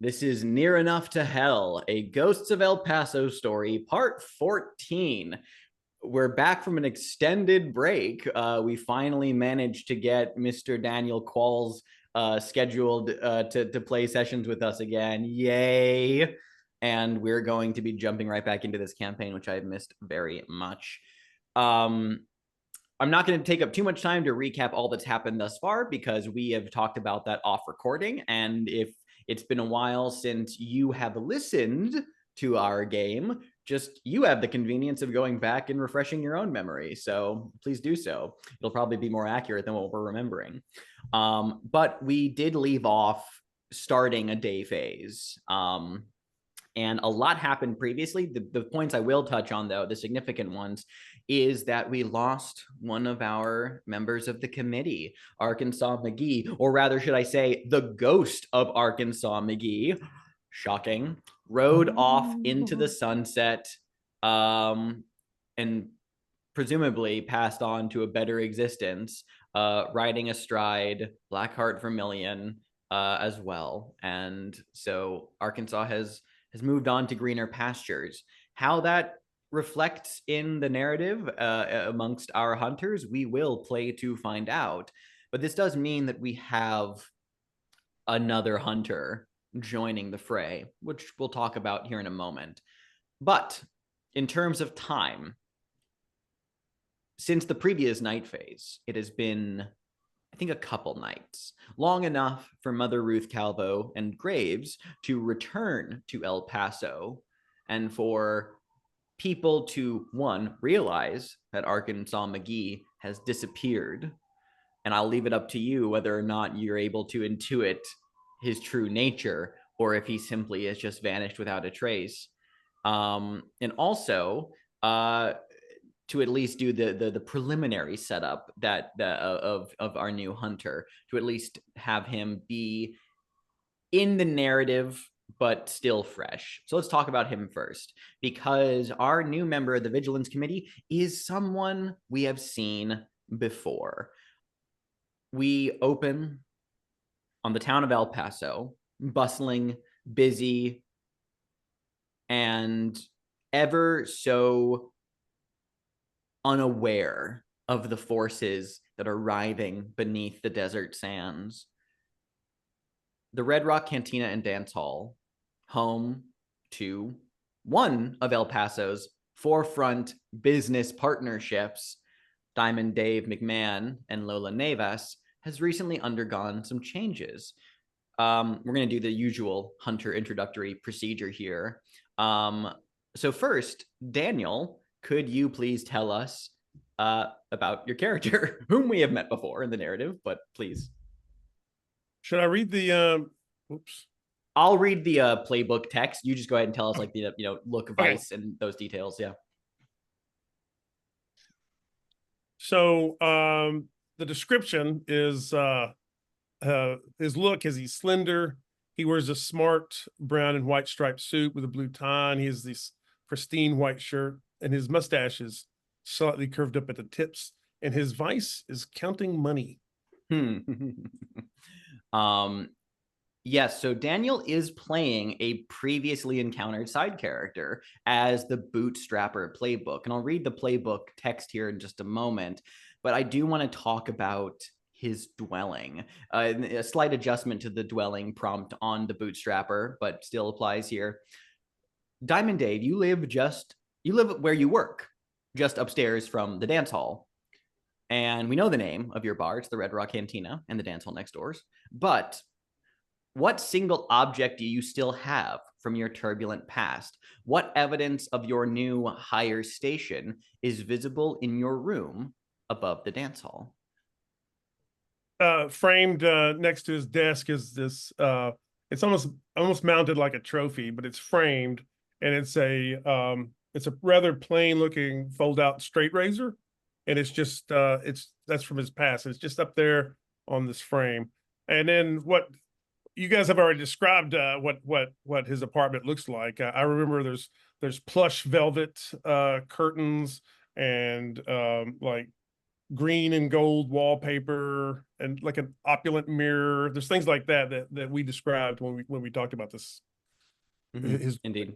This is Near Enough to Hell, a Ghosts of El Paso story, part 14. We're back from an extended break. We finally managed to get Mr. Daniel Qualls scheduled to play sessions with us again. Yay! And we're going to be jumping right back into this campaign, which I've missed very much. I'm not going to take up too much time to recap all that's happened thus far because we have talked about that off recording. And if it's been a while since you have listened to our game, just you have the convenience of going back and refreshing your own memory. So please do so. It'll probably be more accurate than what we're remembering. But we did leave off starting a day phase. And a lot happened previously. The points I will touch on, though, the significant ones, is that we lost one of our members of the committee, Arkansas McGee, or rather, should I say, the ghost of Arkansas McGee. Shocking. Rode off into the sunset, and presumably passed on to a better existence, riding astride Blackheart Vermilion as well. And so Arkansas has moved on to greener pastures. How that reflects in the narrative amongst our hunters, we will play to find out. But this does mean that we have another hunter joining the fray, which we'll talk about here in a moment. But in terms of time, since the previous night phase, it has been, I think, a couple nights, long enough for Mother Ruth, Calvo, and Graves to return to El Paso, and for people to, one, realize that Arkansas McGee has disappeared. And I'll leave it up to you whether or not you're able to intuit his true nature, or if he simply has just vanished without a trace. And also, to at least do the preliminary setup that of our new hunter, to at least have him be in the narrative but still fresh. So let's talk about him first, because our new member of the Vigilance Committee is someone we have seen before. We open on the town of El Paso, bustling, busy, and ever so unaware of the forces that are writhing beneath the desert sands. The Red Rock Cantina and Dance Hall, home to one of El Paso's forefront business partnerships, Diamond Dave McMahan and Lola Navas, has recently undergone some changes. We're going to do the usual hunter introductory procedure here. So first, Daniel, could you please tell us about your character, whom we have met before in the narrative, but please. Should I read the, oops. I'll read the playbook text. You just go ahead and tell us like the, look, vice, and those details. Yeah. So the description is his look is he's slender. He wears a smart brown and white striped suit with a blue tie, and he has this pristine white shirt, and his mustache is slightly curved up at the tips, and his vice is counting money. Yes, so Daniel is playing a previously encountered side character as the Bootstrapper playbook. And I'll read the playbook text here in just a moment, but I do want to talk about his dwelling. A slight adjustment to the dwelling prompt on the Bootstrapper, but still applies here. Diamond Dave, you live where you work, just upstairs from the dance hall. And we know the name of your bar. It's the Red Rock Cantina and the dance hall next doors. But what single object do you still have from your turbulent past? What evidence of your new higher station is visible in your room above the dance hall? Framed next to his desk is this, it's almost mounted like a trophy, but it's framed, and it's a rather plain looking fold out straight razor. And it's just, that's from his past. It's just up there on this frame. And then what you guys have already described, what his apartment looks like. I remember there's plush velvet curtains and like green and gold wallpaper and like an opulent mirror. There's things like that we described when we talked about this. Indeed.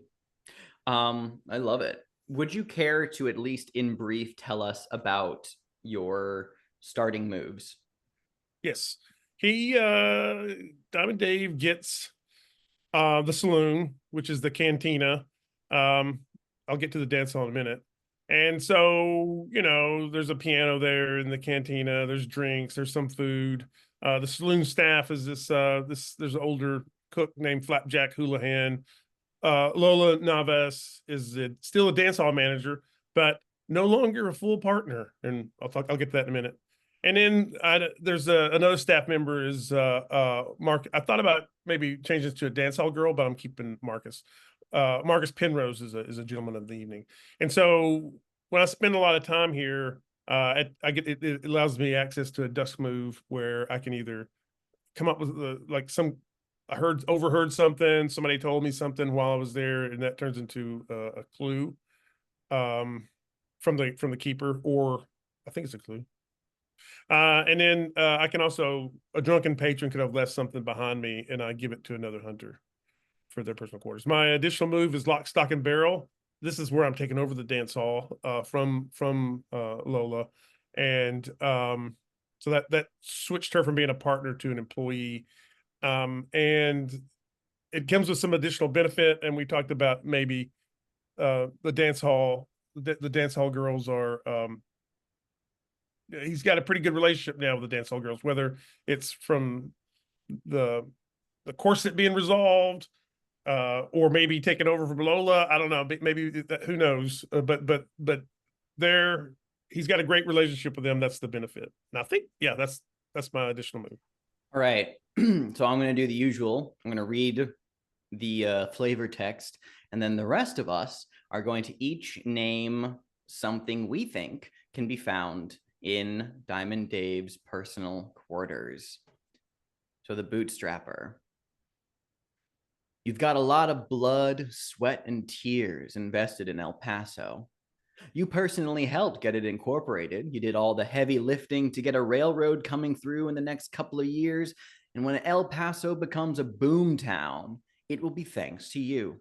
I love it. Would you care to at least in brief tell us about your starting moves? Yes. Diamond Dave gets the saloon, which is the cantina. I'll get to the dance hall in a minute. And so, there's a piano there in the cantina, there's drinks, there's some food. The saloon staff is there's an older cook named Flapjack Houlihan. Lola Naves is still a dance hall manager, but no longer a full partner. And I'll get to that in a minute. And then there's another staff member is Mark. I thought about maybe changing this to a dance hall girl, but I'm keeping Marcus. Marcus Penrose is a gentleman of the evening. And so when I spend a lot of time here, I get it allows me access to a dusk move where I can either come up with overheard something, somebody told me something while I was there, and that turns into a clue from the keeper, or I think it's a clue. And then I can also, a drunken patron could have left something behind me, and I give it to another hunter for their personal quarters. My additional move is lock, stock, and barrel. This is where I'm taking over the dance hall from Lola, and so that switched her from being a partner to an employee, and it comes with some additional benefit. And we talked about maybe the dance hall. The dance hall girls are. He's got a pretty good relationship now with the dance hall girls, whether it's from the corset being resolved, or maybe taking over from Lola. I don't know. Maybe who knows? But he's got a great relationship with them. That's the benefit. And I think, yeah, that's my additional move. All right. So I'm going to do the usual. I'm going to read the flavor text, and then the rest of us are going to each name something we think can be found in Diamond Dave's personal quarters. So the bootstrapper. You've got a lot of blood, sweat, and tears invested in El Paso. You personally helped get it incorporated. You did all the heavy lifting to get a railroad coming through in the next couple of years. And when El Paso becomes a boom town, it will be thanks to you.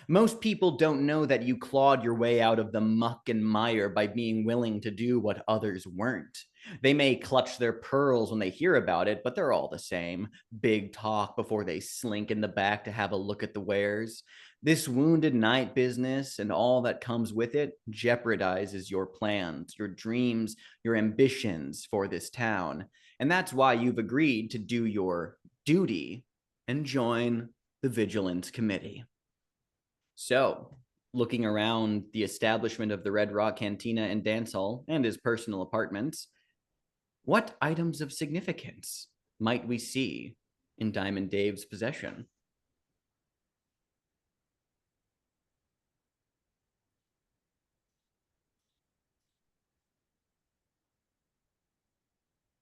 Most people don't know that you clawed your way out of the muck and mire by being willing to do what others weren't. They may clutch their pearls when they hear about it, but they're all the same. Big talk before they slink in the back to have a look at the wares. This wounded knight business and all that comes with it jeopardizes your plans, your dreams, your ambitions for this town. And that's why you've agreed to do your duty and join the Vigilance Committee. So, looking around the establishment of the Red Rock Cantina and Dance Hall and his personal apartments, what items of significance might we see in Diamond Dave's possession?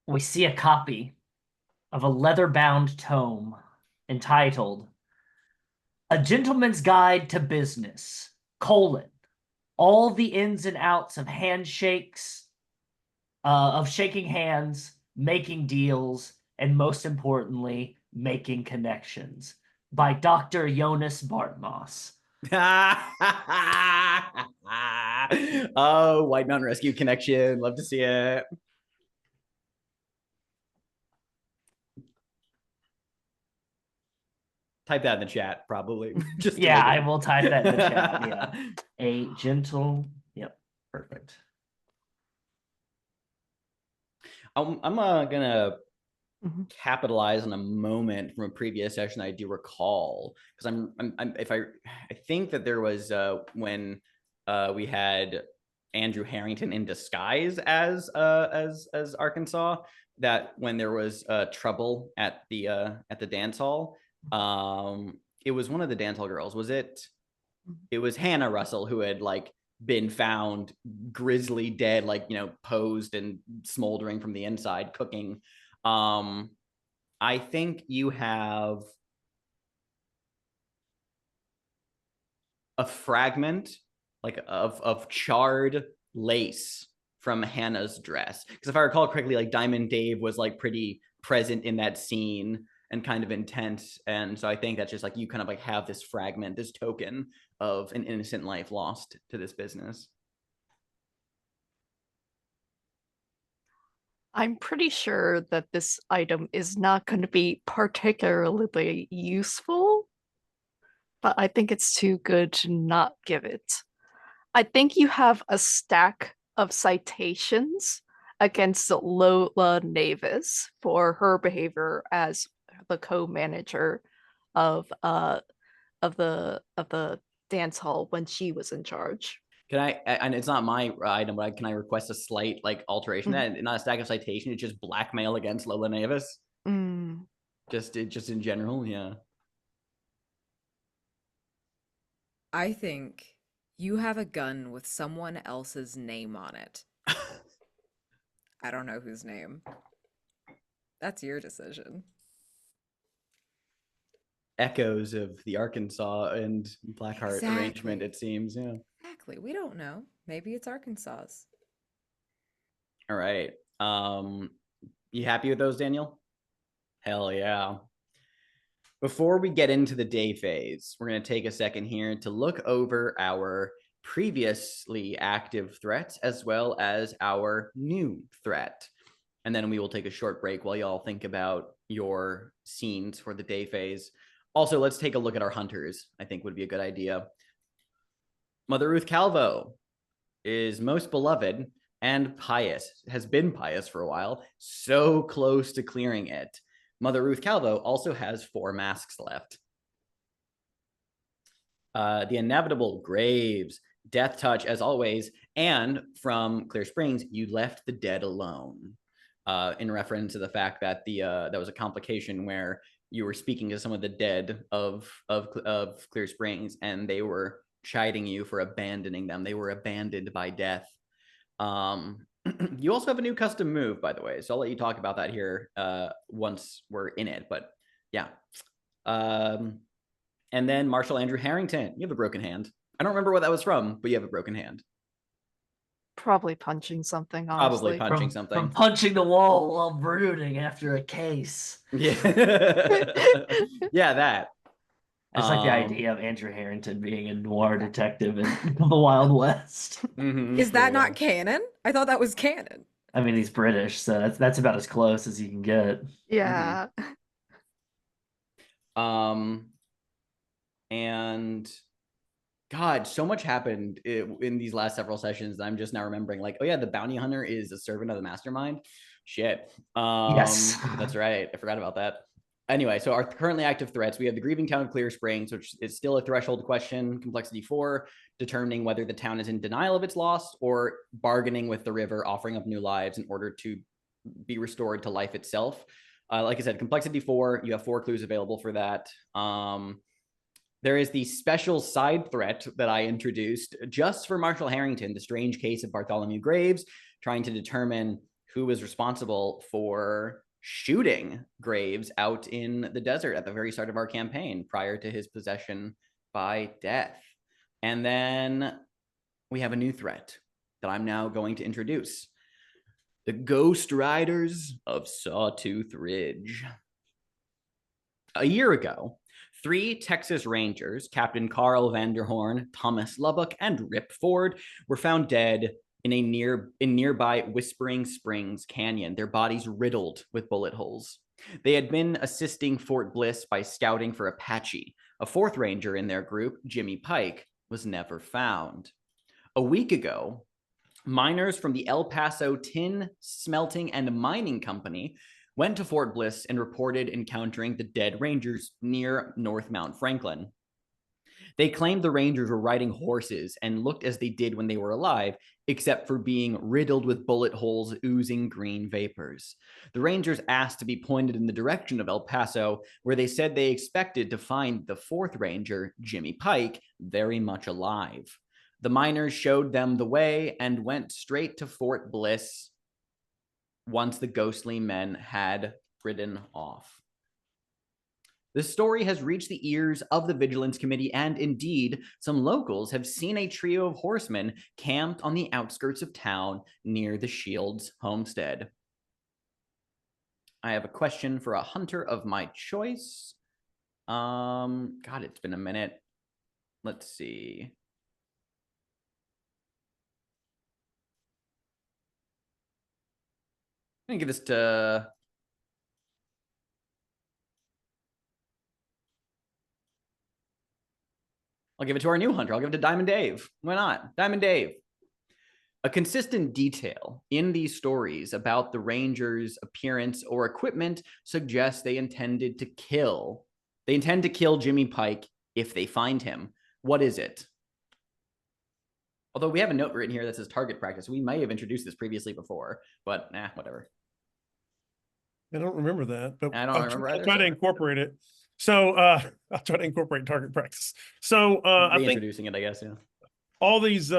We see a copy of a leather-bound tome entitled A Gentleman's Guide to Business, all the ins and outs of handshakes, of shaking hands, making deals, and most importantly, making connections, by Dr. Jonas Bartmoss. Oh, White Mountain Rescue Connection. Love to see it. Type that in the chat, probably. Just yeah, I will type that in the chat. Yeah. A gentle. Yep. Perfect. I'm gonna capitalize on a moment from a previous session I do recall, because I think that there was when we had Andrew Harrington in disguise as Arkansas, that when there was trouble at the dance hall, it was one of the dance hall girls. Was it? It was Hannah Russell who had been found grisly dead, posed and smoldering from the inside, cooking. I think you have a fragment of charred lace from Hannah's dress. Because if I recall correctly, like Diamond Dave was like pretty present in that scene and kind of intense. And so I think that's just like you kind of like have this fragment, this token of an innocent life lost to this business. I'm pretty sure that this item is not going to be particularly useful, but I think it's too good to not give it. I think you have a stack of citations against Lola Navis for her behavior as the co-manager of the dance hall when she was in charge. Can I, and it's not my item, but can I request a slight like alteration? Mm-hmm. That not a stack of citation, it's just blackmail against Lola Navis. Mm. Just in general, yeah. I think you have a gun with someone else's name on it. I don't know whose name. That's your decision. Echoes of the Arkansas and Blackheart arrangement, it seems. Yeah. Exactly. We don't know. Maybe it's Arkansas's. All right. You happy with those, Daniel? Hell yeah. Before we get into the day phase, we're going to take a second here to look over our previously active threats as well as our new threat. And then we will take a short break while y'all think about your scenes for the day phase. Also, let's take a look at our hunters, I think would be a good idea. Mother Ruth Calvo is most beloved and pious, has been pious for a while, so close to clearing it. Mother Ruth Calvo also has 4 masks left. The inevitable Graves, Death Touch as always, and from Clear Springs, you left the dead alone. In reference to the fact that that was a complication where you were speaking to some of the dead of Clear Springs, and they were chiding you for abandoning them. They were abandoned by death. You also have a new custom move, by the way, so I'll let you talk about that here once we're in it. But yeah, and then Marshal Andrew Harrington, you have a broken hand. I don't remember what that was from, but you have a broken hand. Probably punching something, honestly. Probably punching something. From punching the wall while brooding after a case. Yeah. Yeah, that. It's like the idea of Andrew Harrington being a noir detective in the Wild West. Is that not canon? I thought that was canon. I mean, he's British, so that's about as close as you can get. Yeah. And God, so much happened in these last several sessions that I'm just now remembering. Like, oh yeah, the bounty hunter is a servant of the mastermind. Shit. Yes. That's right. I forgot about that. Anyway, so our currently active threats, we have the grieving town of Clear Springs, which is still a threshold question, complexity 4, determining whether the town is in denial of its loss or bargaining with the river, offering up new lives in order to be restored to life itself. Like I said, complexity 4, you have 4 clues available for that. There is the special side threat that I introduced just for Marshal Harrington, the strange case of Bartholomew Graves, trying to determine who was responsible for shooting Graves out in the desert at the very start of our campaign prior to his possession by death. And then we have a new threat that I'm now going to introduce. The Ghost Riders of Sawtooth Ridge. A year ago, 3 Texas Rangers, Captain Carl Vanderhorn, Thomas Lubbock, and Rip Ford, were found dead in nearby Whispering Springs Canyon, their bodies riddled with bullet holes. They had been assisting Fort Bliss by scouting for Apache. A 4th Ranger in their group, Jimmy Pike, was never found. A week ago, miners from the El Paso Tin Smelting and Mining Company went to Fort Bliss and reported encountering the dead Rangers near North Mount Franklin. They claimed the Rangers were riding horses and looked as they did when they were alive, except for being riddled with bullet holes oozing green vapors. The Rangers asked to be pointed in the direction of El Paso, where they said they expected to find the 4th Ranger, Jimmy Pike, very much alive. The miners showed them the way and went straight to Fort Bliss once the ghostly men had ridden off. The story has reached the ears of the Vigilance Committee, and indeed, some locals have seen a trio of horsemen camped on the outskirts of town near the Shields homestead. I have a question for a hunter of my choice. God, it's been a minute. Let's see. I'm gonna give this to I'll give it to our new hunter. I'll give it to Diamond Dave. Why not? Diamond Dave. A consistent detail in these stories about the Rangers' appearance or equipment suggests they intend to kill Jimmy Pike if they find him. What is it? Although we have a note written here that says target practice. We may have introduced this previously before, but whatever. I don't remember that, but I don't remember either, I'll try to so- incorporate it. So I'll try to incorporate target practice. So I think Reintroducing it, I guess, yeah. all these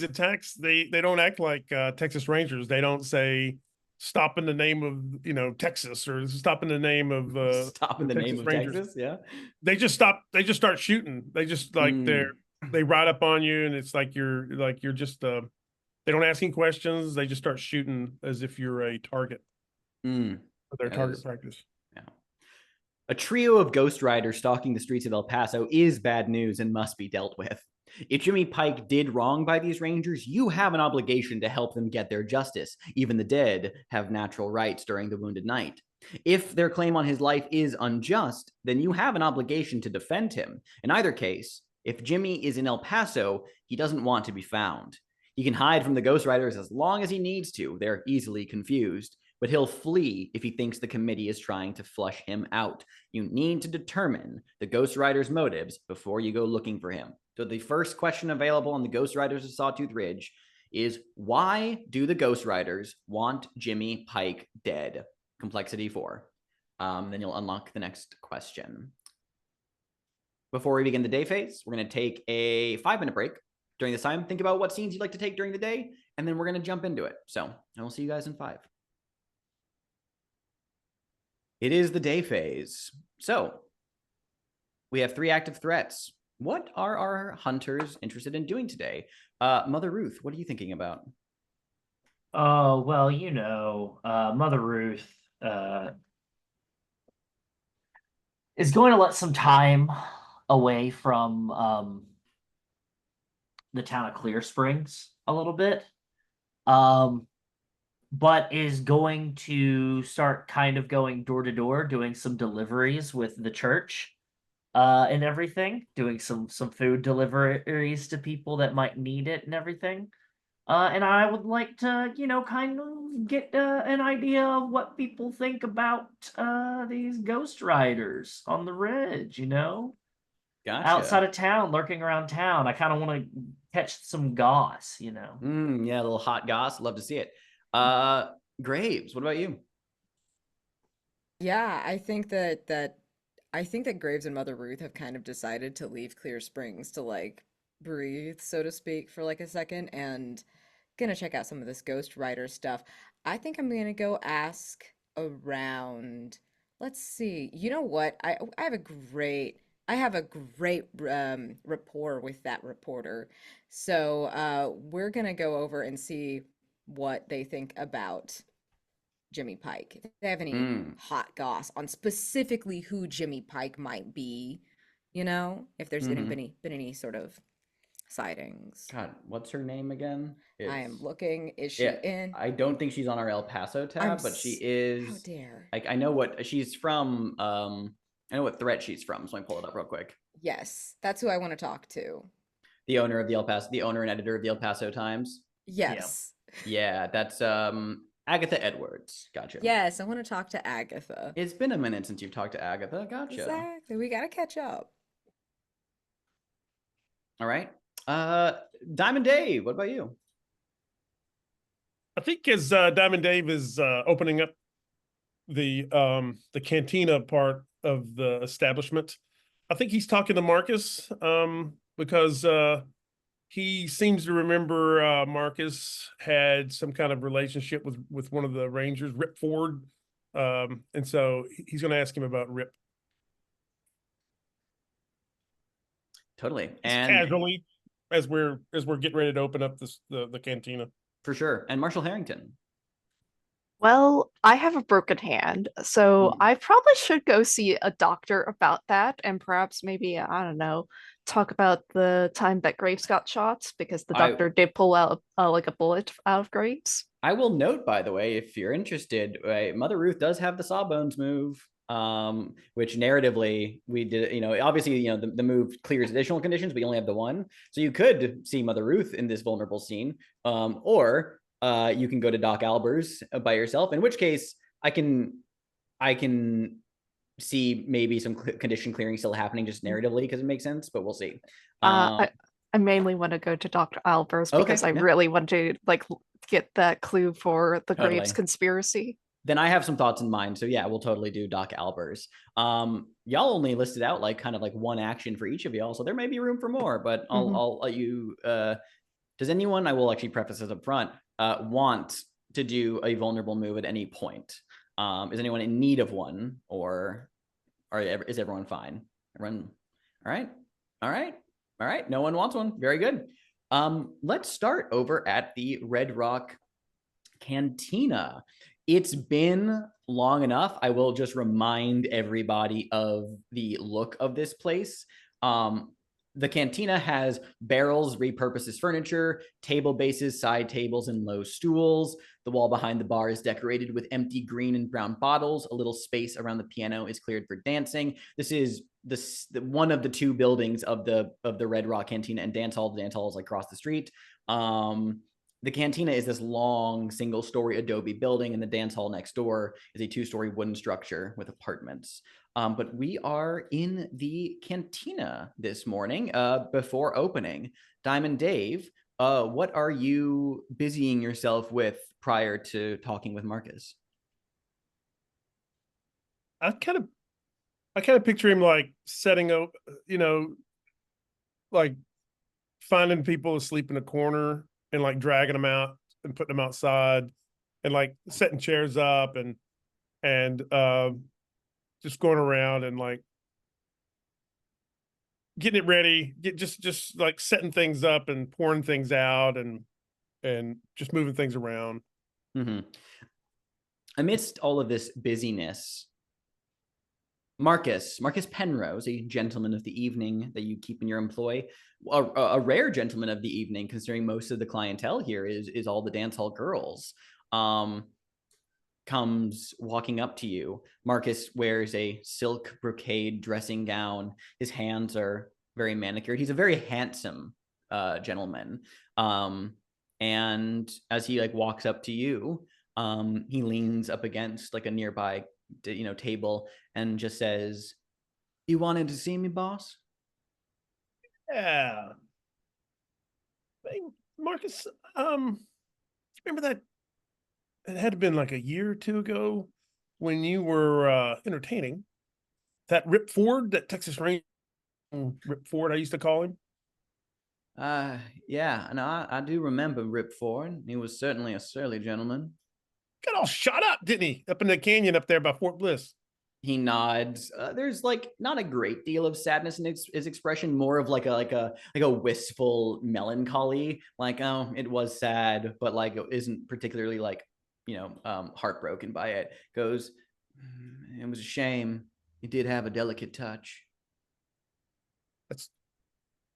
attacks, they don't act like Texas Rangers. They don't say stop in the name of Texas, or stop in the name of Stop in the name Texas of Rangers. Texas, yeah. They just stop. They just start shooting. They just like they ride up on you, and it's like you're just they don't ask any questions. They just start shooting as if you're a target for their target practice. Yeah. A trio of Ghost Riders stalking the streets of El Paso is bad news and must be dealt with. If Jimmy Pike did wrong by these Rangers, you have an obligation to help them get their justice. Even the dead have natural rights during the Wounded Knight. If their claim on his life is unjust, then you have an obligation to defend him. In either case, if Jimmy is in El Paso, he doesn't want to be found. He can hide from the Ghost Riders as long as he needs to. They're easily confused. But he'll flee if he thinks the committee is trying to flush him out. You need to determine the Ghost Rider's motives before you go looking for him. So the first question available on the Ghost Riders of Sawtooth Ridge is, why do the Ghost Riders want Jimmy Pike dead? Complexity 4. Then you'll unlock the next question. Before we begin the day phase, we're going to take a 5-minute break. During this time, think about what scenes you'd like to take during the day, and then we're going to jump into it. So, and we'll see you guys in 5. It is the day phase. So, we have 3 active threats. What are our hunters interested in doing today? Mother Ruth, what are you thinking about? Oh, well, Mother Ruth is going to let some time away from the town of Clear Springs a little bit. But is going to start kind of going door to door, doing some deliveries with the church and everything, doing some food deliveries to people that might need it and everything. And I would like to, kind of get an idea of what people think about these Ghost Riders on the ridge, Gotcha. outside of town, lurking around town. I kind of want to catch some goss, Yeah, a little hot goss. Love to see it. Graves, what about you? Yeah, I think that Graves and Mother Ruth have kind of decided to leave Clear Springs to like breathe, so to speak, for like a second, and gonna check out some of this Ghost Rider stuff. I think I'm gonna go ask around. Let's see. You know what? I have a great rapport with that reporter. So we're gonna go over and see what they think about Jimmy Pike. If they have any hot goss on specifically who Jimmy Pike might be, if there's been any sort of sightings. God, what's her name again? I am looking. Is she in? I don't think she's on our El Paso tab, but she is. How dare. I know what she's from. I know what threat she's from, so I pull it up real quick. Yes, that's who I want to talk to. The owner of the owner and editor of the El Paso Times. Yes. Yeah, that's Agatha Edwards. Gotcha. Yes, I want to talk to Agatha. It's been a minute since you've talked to Agatha. Gotcha. Exactly. We got to catch up. All right. Diamond Dave, what about you? I think as Diamond Dave is opening up the cantina part of the establishment, I think he's talking to Marcus because he seems to remember Marcus had some kind of relationship with one of the Rangers, Rip Ford, And so he's going to ask him about Rip. Totally. Just And casually, as we're getting ready to open up the cantina. for sure. And Marshal Harrington. Well, I have a broken hand, so I probably should go see a doctor about that and perhaps maybe, I don't know, talk about the time that Graves got shot because the doctor did pull out like a bullet out of Graves. I will note, by the way, if you're interested, Mother Ruth does have the Sawbones move, which narratively we did, you know, obviously, you know, the move clears additional conditions, but you only have the one. So you could see Mother Ruth in this vulnerable scene, or you can go to Doc Albers by yourself, in which case I can see maybe some condition clearing still happening just narratively because it makes sense, but we'll see. I mainly want to go to Dr. Albers because I really want to like get that clue for the Graves conspiracy. Then I have some thoughts in mind. So yeah, we'll totally do Doc Albers. Y'all only listed out like kind of like one action for each of y'all, so there may be room for more, but I'll let you does anyone, I will actually preface this up front, want to do a vulnerable move at any point? Is anyone in need of one, or is everyone fine? Everyone, all right. No one wants one. Very good. Let's start over at the Red Rock Cantina. It's been long enough. I will just remind everybody of the look of this place. The cantina has barrels repurposed as furniture, table bases, side tables, and low stools. The wall behind the bar is decorated with empty green and brown bottles. A little space around the piano is cleared for dancing. This is one of the two buildings of the Red Rock Cantina and Dance Hall. The dance hall is like across the street. The cantina is this long single-story adobe building, and the dance hall next door is a two-story wooden structure with apartments. But we are in the cantina this morning before opening. Diamond Dave, what are you busying yourself with prior to talking with Marcus? I kind of picture him like setting up, you know, like finding people asleep in a corner and like dragging them out and putting them outside and like setting chairs up and just going around and like getting it ready, just like setting things up and pouring things out and just moving things around. Amidst all of this busyness, Marcus Penrose, a gentleman of the evening that you keep in your employ, a rare gentleman of the evening, considering most of the clientele here is all the dance hall girls, comes walking up to you. Marcus wears a silk brocade dressing gown. His hands are very manicured. He's a very handsome gentleman. And as he like walks up to you, he leans up against like a nearby table and just says, "You wanted to see me, boss?" Yeah. Hey, Marcus, remember that it had been like a year or two ago when you were entertaining that Rip Ford, that Texas Ranger Rip Ford, I used to call him? Yeah, and I do remember Rip Ford. He was certainly a surly gentleman. Got all shot up, didn't he? Up in the canyon up there by Fort Bliss. He nods. There's like not a great deal of sadness in his expression, more of like a wistful melancholy. Like, oh, it was sad, but like it isn't particularly like heartbroken by it. Goes, it was a shame. He did have a delicate touch.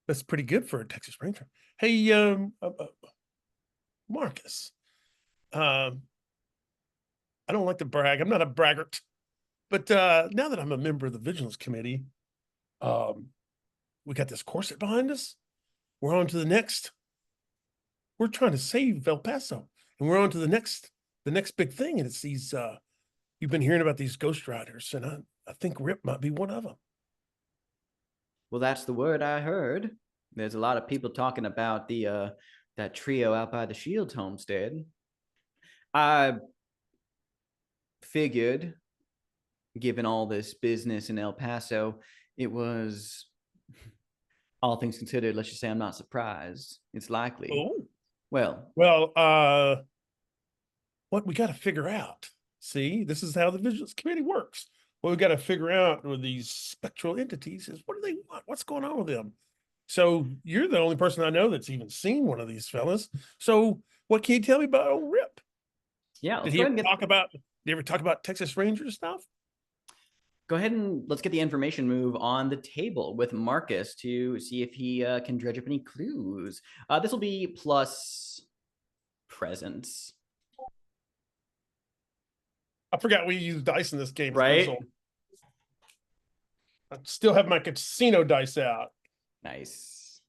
That's pretty good for a Texas Ranger. Hey, Marcus, I don't like to brag. I'm not a braggart. But now that I'm a member of the Vigilance Committee, we got this corset behind us. We're on to the next. We're trying to save El Paso, and we're on to the next big thing. And it's these. You've been hearing about these ghost riders, and I think Rip might be one of them. Well, that's the word I heard. There's a lot of people talking about that trio out by the Shields homestead. I figured, given all this business in El Paso, it was, all things considered, let's just say I'm not surprised. It's likely. Oh. Well, what we got to figure out. See, this is how the Vigilance Committee works. What we've got to figure out with these spectral entities is what do they want? What's going on with them? So you're the only person I know that's even seen one of these fellas. So what can you tell me about old Rip? Yeah, Did let's he go ever ahead and get talk about, did he ever talk about Texas Ranger stuff? go ahead and let's get the information move on the table with Marcus to see if he can dredge up any clues. This will be plus presence. I forgot we use dice in this game. Right? I still have my casino dice out. Nice.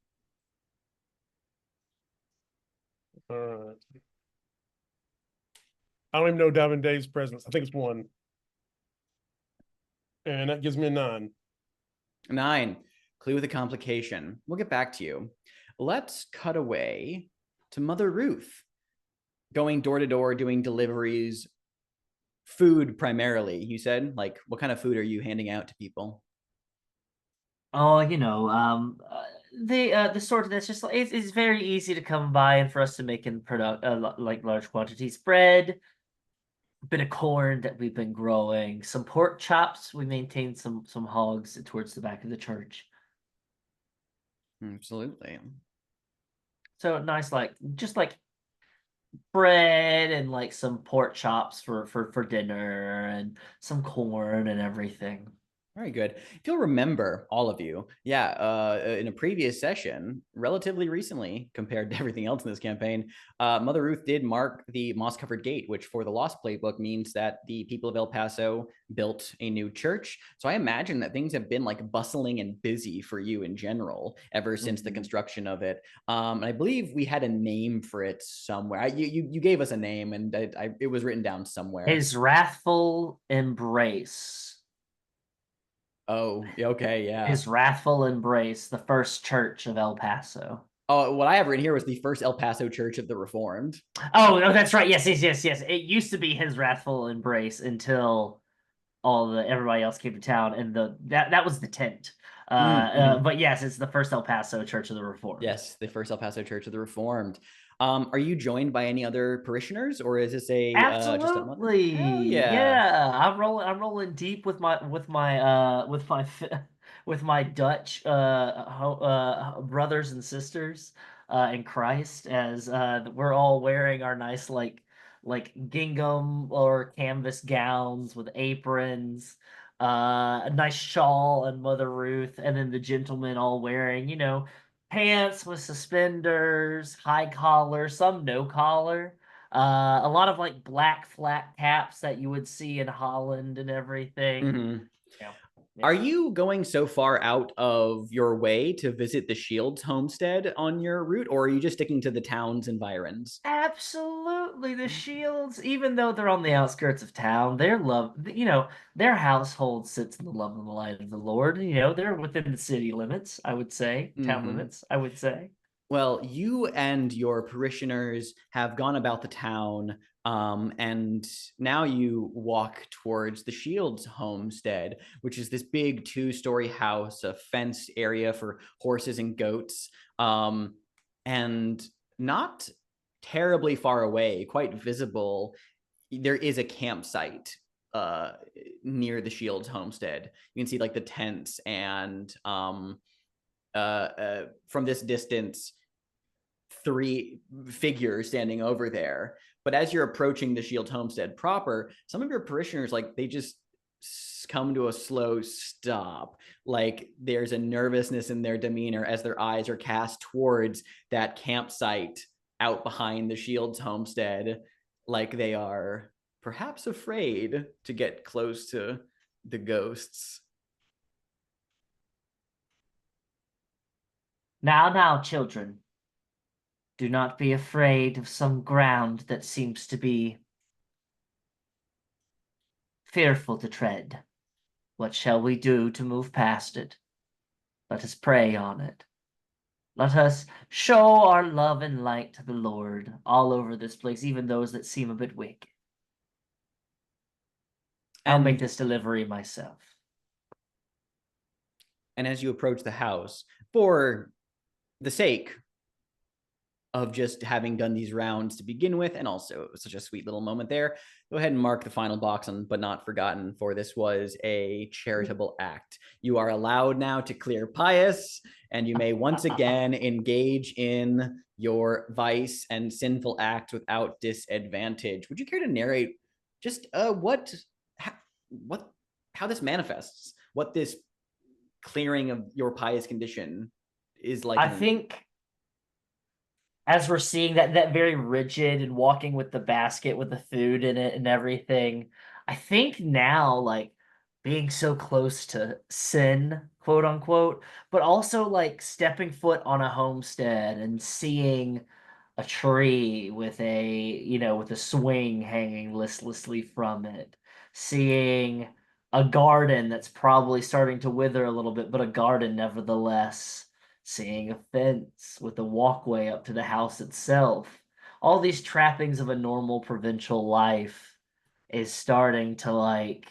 All right. I don't even know Davin Dave's presence. I think it's 1. And that gives me a 9. 9. Clue with a complication. We'll get back to you. Let's cut away to Mother Ruth, going door to door, doing deliveries, food primarily. You said, like, what kind of food are you handing out to people? Oh, the sort that's just it's very easy to come by and for us to make in product like large quantities. Bread, a bit of corn that we've been growing, some pork chops. We maintain some hogs towards the back of the church. Absolutely. So nice, just like bread and like some pork chops for dinner and some corn and everything. Very good. If you'll remember, all of you, in a previous session, relatively recently compared to everything else in this campaign, Mother Ruth did mark the moss-covered gate, which for the Lost Playbook means that the people of El Paso built a new church. So I imagine that things have been like bustling and busy for you in general ever since the construction of it. And I believe we had a name for it somewhere. You gave us a name, and it was written down somewhere. His wrathful embrace. Oh, okay, yeah. His wrathful embrace, the first church of El Paso. Oh, what I have written here was the first El Paso Church of the Reformed. Oh, no, that's right. Yes. It used to be his wrathful embrace until everybody else came to town, and that was the tent. But yes, it's the first El Paso Church of the Reformed. Yes, the first El Paso Church of the Reformed. Are you joined by any other parishioners, or is this a absolutely? Just a yeah. I'm rolling deep with my with my Dutch brothers and sisters in Christ, as we're all wearing our nice like gingham or canvas gowns with aprons, a nice shawl and Mother Ruth, and then the gentlemen all wearing pants with suspenders, high collar, some no collar. A lot of like black flat caps that you would see in Holland and everything. Yeah. Are you going so far out of your way to visit the Shields homestead on your route, or are you just sticking to the town's environs? Absolutely. The Shields, even though they're on the outskirts of town, their household sits in the love and the light of the Lord. They're within the city limits, I would say, town limits, I would say. Well, you and your parishioners have gone about the town, and now you walk towards the Shields homestead, which is this big 2-story house, a fenced area for horses and goats, and not terribly far away, quite visible, there is a campsite near the Shields homestead. You can see like the tents and from this distance, 3 figures standing over there. But as you're approaching the Shield homestead proper, some of your parishioners, like, they just come to a slow stop. Like, there's a nervousness in their demeanor as their eyes are cast towards that campsite out behind the Shields homestead, like they are perhaps afraid to get close to the ghosts. Now, children, do not be afraid of some ground that seems to be fearful to tread. What shall we do to move past it? Let us pray on it. Let us show our love and light to the Lord all over this place, even those that seem a bit wicked. I'll make this delivery myself. And as you approach the house, for the sake of just having done these rounds to begin with, and also it was such a sweet little moment there. Go ahead and mark the final box on but not forgotten, for this was a charitable act. You are allowed now to clear pious, and you may once again engage in your vice and sinful act without disadvantage. Would you care to narrate just how this manifests, what this clearing of your pious condition is like? I think as we're seeing that very rigid and walking with the basket with the food in it and everything, I think now, like, being so close to sin, quote unquote, but also like stepping foot on a homestead and seeing a tree with with a swing hanging listlessly from it, seeing a garden that's probably starting to wither a little bit, but a garden nevertheless, seeing a fence with a walkway up to the house itself. All these trappings of a normal provincial life is starting to like,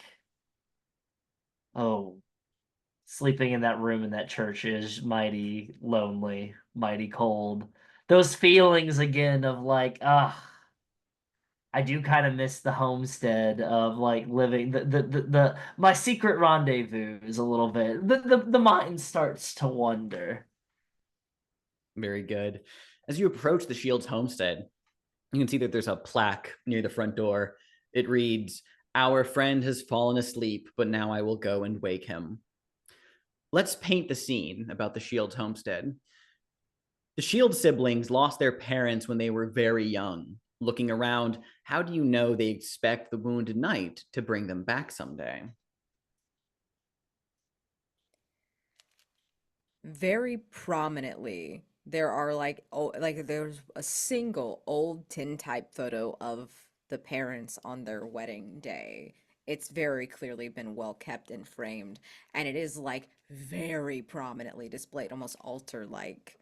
oh, sleeping in that room in that church is mighty lonely, mighty cold. Those feelings again of like, I do kind of miss the homestead of like living the my secret rendezvous is a little bit. The mind starts to wander. Very good. As you approach the Shields homestead, you can see that there's a plaque near the front door. It reads, "Our friend has fallen asleep, but now I will go and wake him." Let's paint the scene about the Shields homestead. The Shields siblings lost their parents when they were very young. Looking around, how do you know they expect the wounded knight to bring them back someday? Very prominently, there are there's a single old tintype photo of the parents on their wedding day. It's very clearly been well kept and framed, and it is like very prominently displayed, almost altar like.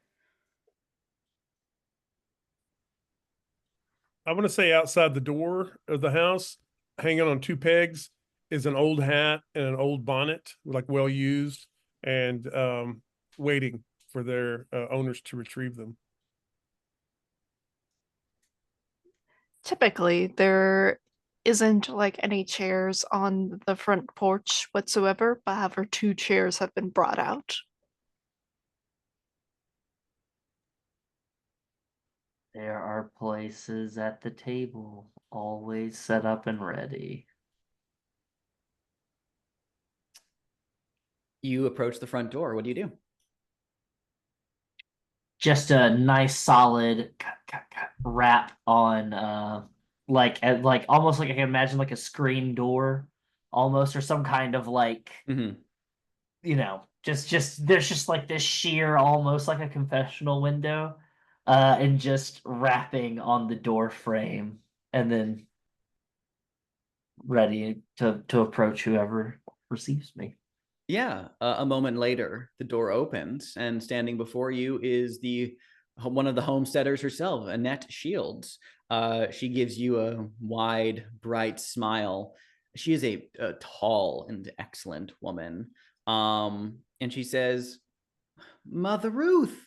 I want to say outside the door of the house, hanging on two pegs, is an old hat and an old bonnet, like well used, and waiting for their owners to retrieve them. Typically, there isn't like any chairs on the front porch whatsoever, but however, two chairs have been brought out. There are places at the table, always set up and ready. You approach the front door. What do you do? Just a nice solid wrap on like almost like I can imagine like a screen door almost, or some kind of like just there's just like this sheer almost like a confessional window and just wrapping on the door frame and then ready to approach whoever receives me. Yeah, a moment later, the door opens, and standing before you is one of the homesteaders herself, Annette Shields. She gives you a wide, bright smile. She is a tall and excellent woman. And she says, "Mother Ruth,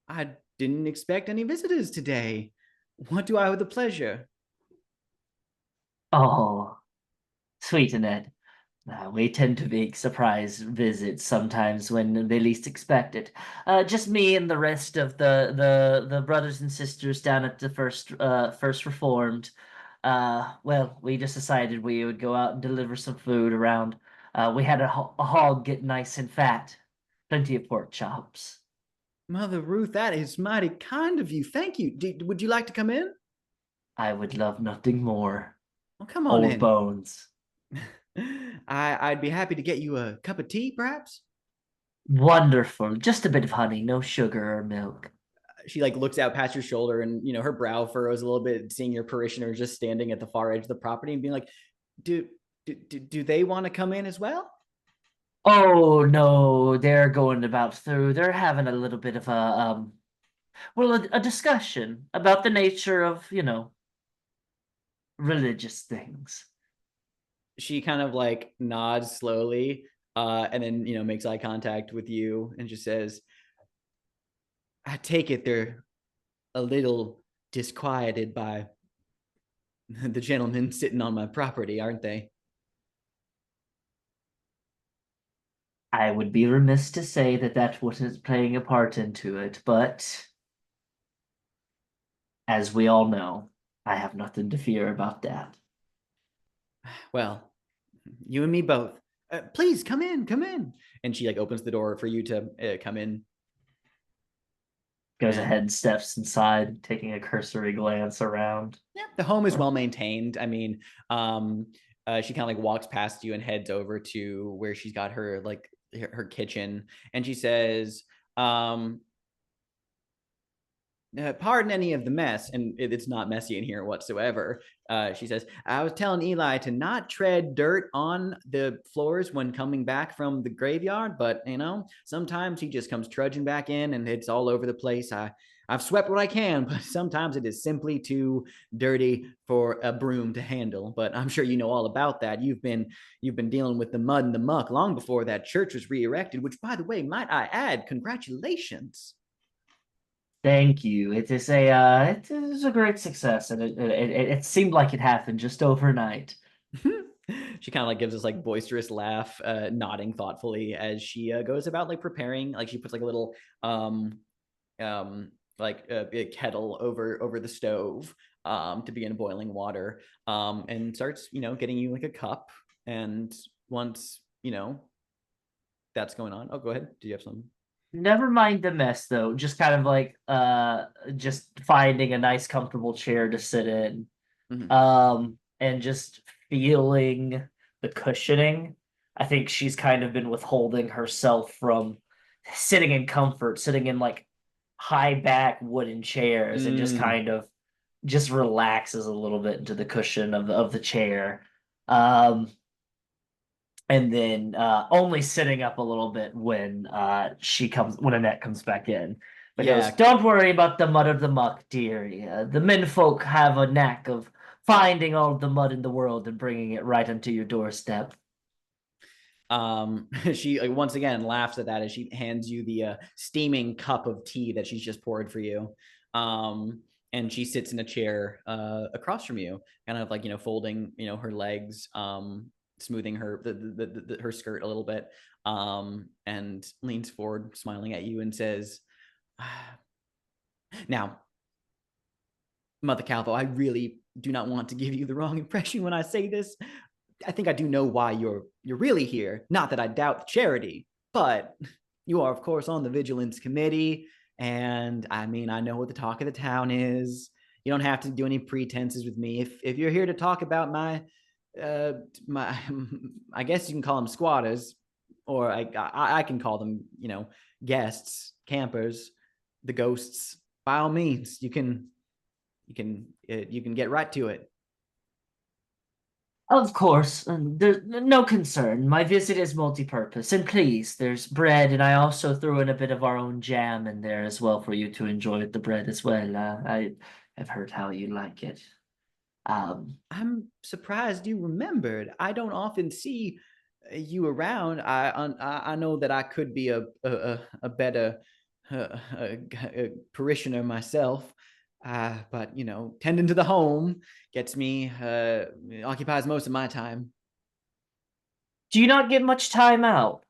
I didn't expect any visitors today. What do I owe the pleasure?" Oh, sweet Annette. We tend to make surprise visits sometimes when they least expect it. Just me and the rest of the brothers and sisters down at the first Reformed. Well, we just decided we would go out and deliver some food around. We had a hog get nice and fat, plenty of pork chops. Mother Ruth, that is mighty kind of you. Thank you. Would you like to come in? I would love nothing more. Well, come on Old in. bones. I'd be happy to get you a cup of tea, perhaps. Wonderful. Just a bit of honey, no sugar or milk. She like looks out past your shoulder, and her brow furrows a little bit, seeing your parishioners just standing at the far edge of the property and being like, do they want to come in as well? Oh no, they're going about through. They're having a little bit of a discussion about the nature of, religious things. She kind of like nods slowly, and then makes eye contact with you and just says, "I take it they're a little disquieted by the gentlemen sitting on my property, aren't they? I would be remiss to say that that wasn't playing a part into it, but as we all know, I have nothing to fear about that. Well, you and me both. Please come in, come in. And she like opens the door for you to come in. Goes And- ahead and steps inside, taking a cursory glance around. Yeah, the home is well maintained. I mean, she kind of like walks past you and heads over to where she's got her like her kitchen, and she says, pardon any of the mess, and it's not messy in here whatsoever. She says, I was telling Eli to not tread dirt on the floors when coming back from the graveyard, but you know, sometimes he just comes trudging back in and it's all over the place. I've swept what I can, but sometimes it is simply too dirty for a broom to handle. But I'm sure you know all about that. You've been dealing with the mud and the muck long before that church was re-erected, which, by the way, might I add, congratulations. Thank you. It is a great success, and it seemed like it happened just overnight. She kind of like gives this like boisterous laugh, nodding thoughtfully as she goes about like preparing. Like she puts like a little a kettle over the stove to begin boiling water, and starts getting you like a cup. And once that's going on, oh, go ahead. Do you have something? Never mind the mess, though. Just kind of like just finding a nice, comfortable chair to sit in, and just feeling the cushioning. I think she's kind of been withholding herself from sitting in comfort, sitting in like high back wooden chairs, and just kind of just relaxes a little bit into the cushion of the chair. And then only sitting up a little bit when when Annette comes back in. But Yeah. goes, don't worry about the mud or the muck, dearie. The menfolk have a knack of finding all the mud in the world and bringing it right onto your doorstep. She once again laughs at that as she hands you the steaming cup of tea that she's just poured for you. And she sits in a chair across from you, kind of like folding her legs, smoothing her her skirt a little bit, and leans forward, smiling at you, and says, "Now, Mother Calvo, I really do not want to give you the wrong impression when I say this. I think I do know why you're really here. Not that I doubt the charity, but you are, of course, on the Vigilance Committee, and I mean, I know what the talk of the town is. You don't have to do any pretenses with me. If you're here to talk about my I guess you can call them squatters, or I can call them guests, campers, the ghosts. By all means, you can get right to it." Of course, there's no concern. My visit is multi-purpose, and please, there's bread, and I also threw in a bit of our own jam in there as well for you to enjoy with the bread as well. I have heard how you like it. I'm surprised you remembered. I don't often see you around. I know that I could be a better parishioner myself, but tending to the home gets me occupies most of my time. Do you not get much time out?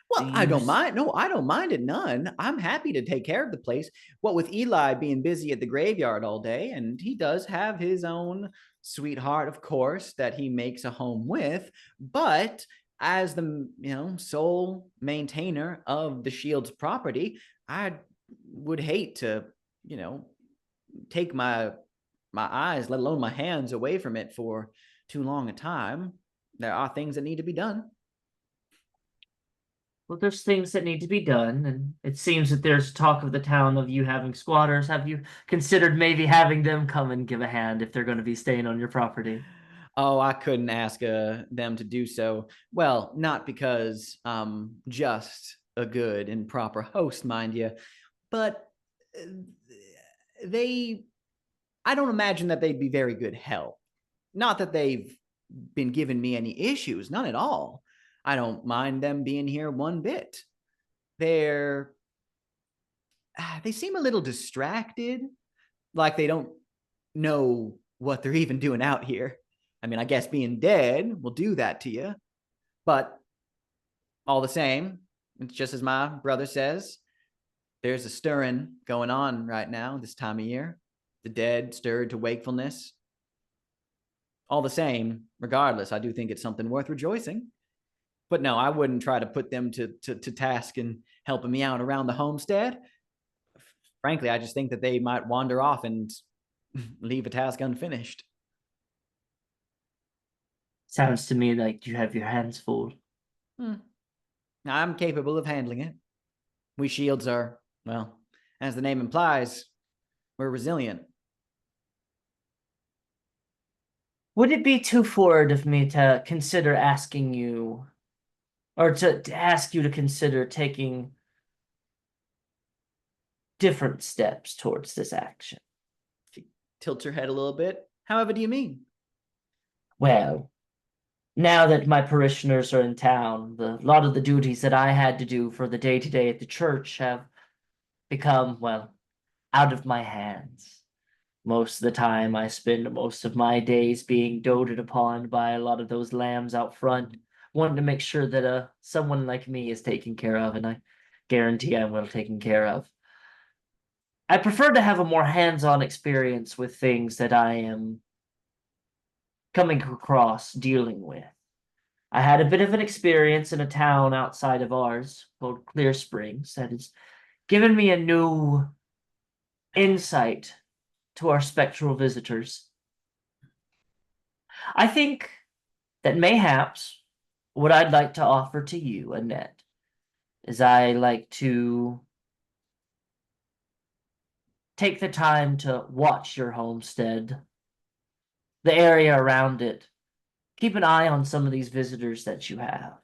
Well, I don't mind. No, I don't mind it none. I'm happy to take care of the place. What with Eli being busy at the graveyard all day, and he does have his own sweetheart, of course, that he makes a home with. But as the sole maintainer of the Shield's property, I would hate to take my eyes, let alone my hands, away from it for too long a time. There are things that need to be done. Well, there's things that need to be done, and it seems that there's talk of the town of you having squatters. Have you considered maybe having them come and give a hand if they're going to be staying on your property? Oh, I couldn't ask them to do so. Well, not because I'm just a good and proper host, mind you, but I don't imagine that they'd be very good help. Not that they've been giving me any issues, none at all. I don't mind them being here one bit. They seem a little distracted, like they don't know what they're even doing out here. I mean, I guess being dead will do that to you, but all the same, it's just as my brother says, there's a stirring going on right now this time of year. The dead stirred to wakefulness. All the same, regardless, I do think it's something worth rejoicing. But no, I wouldn't try to put them to task and helping me out around the homestead. Frankly, I just think that they might wander off and leave a task unfinished. Sounds to me like you have your hands full. I'm capable of handling it. We shields are, well, as the name implies, we're resilient. Would it be too forward of me to consider asking you, or to ask you to consider taking different steps towards this action? She tilts her head a little bit. However, do you mean? Well, now that my parishioners are in town, a lot of the duties that I had to do for the day-to-day at the church have become, well, out of my hands. Most of the time, I spend most of my days being doted upon by a lot of those lambs out front, wanting to make sure that someone like me is taken care of, and I guarantee I'm well taken care of. I prefer to have a more hands-on experience with things that I am coming across, dealing with. I had a bit of an experience in a town outside of ours called Clear Springs that has given me a new insight to our spectral visitors. I think that mayhaps what I'd like to offer to you, Annette, is I like to take the time to watch your homestead, the area around it. Keep an eye on some of these visitors that you have.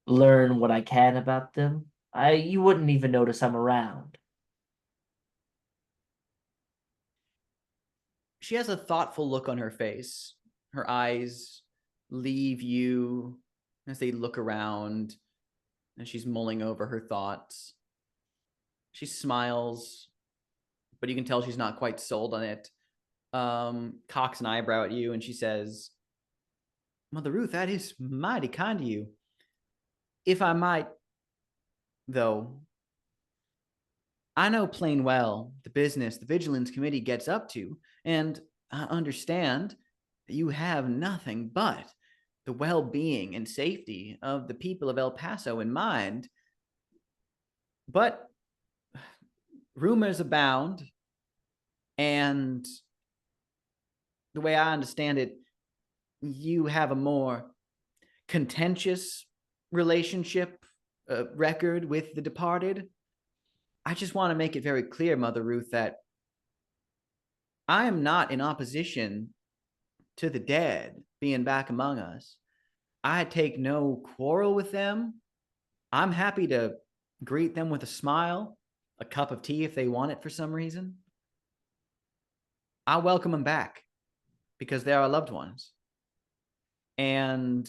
Learn what I can about them. You wouldn't even notice I'm around. She has a thoughtful look on her face. Her eyes leave you as they look around, and she's mulling over her thoughts. She smiles, but you can tell she's not quite sold on it. Cocks an eyebrow at you, and she says, Mother Ruth, that is mighty kind of you. If I might, though, I know plain well the business the Vigilance Committee gets up to, and I understand that you have nothing but the well-being and safety of the people of El Paso in mind. But rumors abound, and the way I understand it, you have a more contentious relationship record with the departed. I just want to make it very clear, Mother Ruth, that I am not in opposition to the dead being back among us. I take no quarrel with them. I'm happy to greet them with a smile, a cup of tea if they want it for some reason. I welcome them back because they are loved ones. And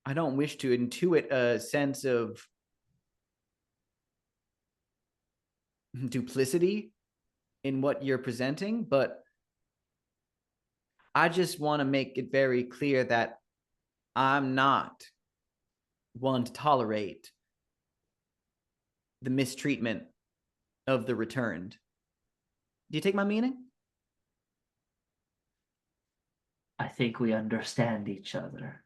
I don't wish to intuit a sense of duplicity in what you're presenting, but I just want to make it very clear that I'm not one to tolerate the mistreatment of the returned. Do you take my meaning? I think we understand each other.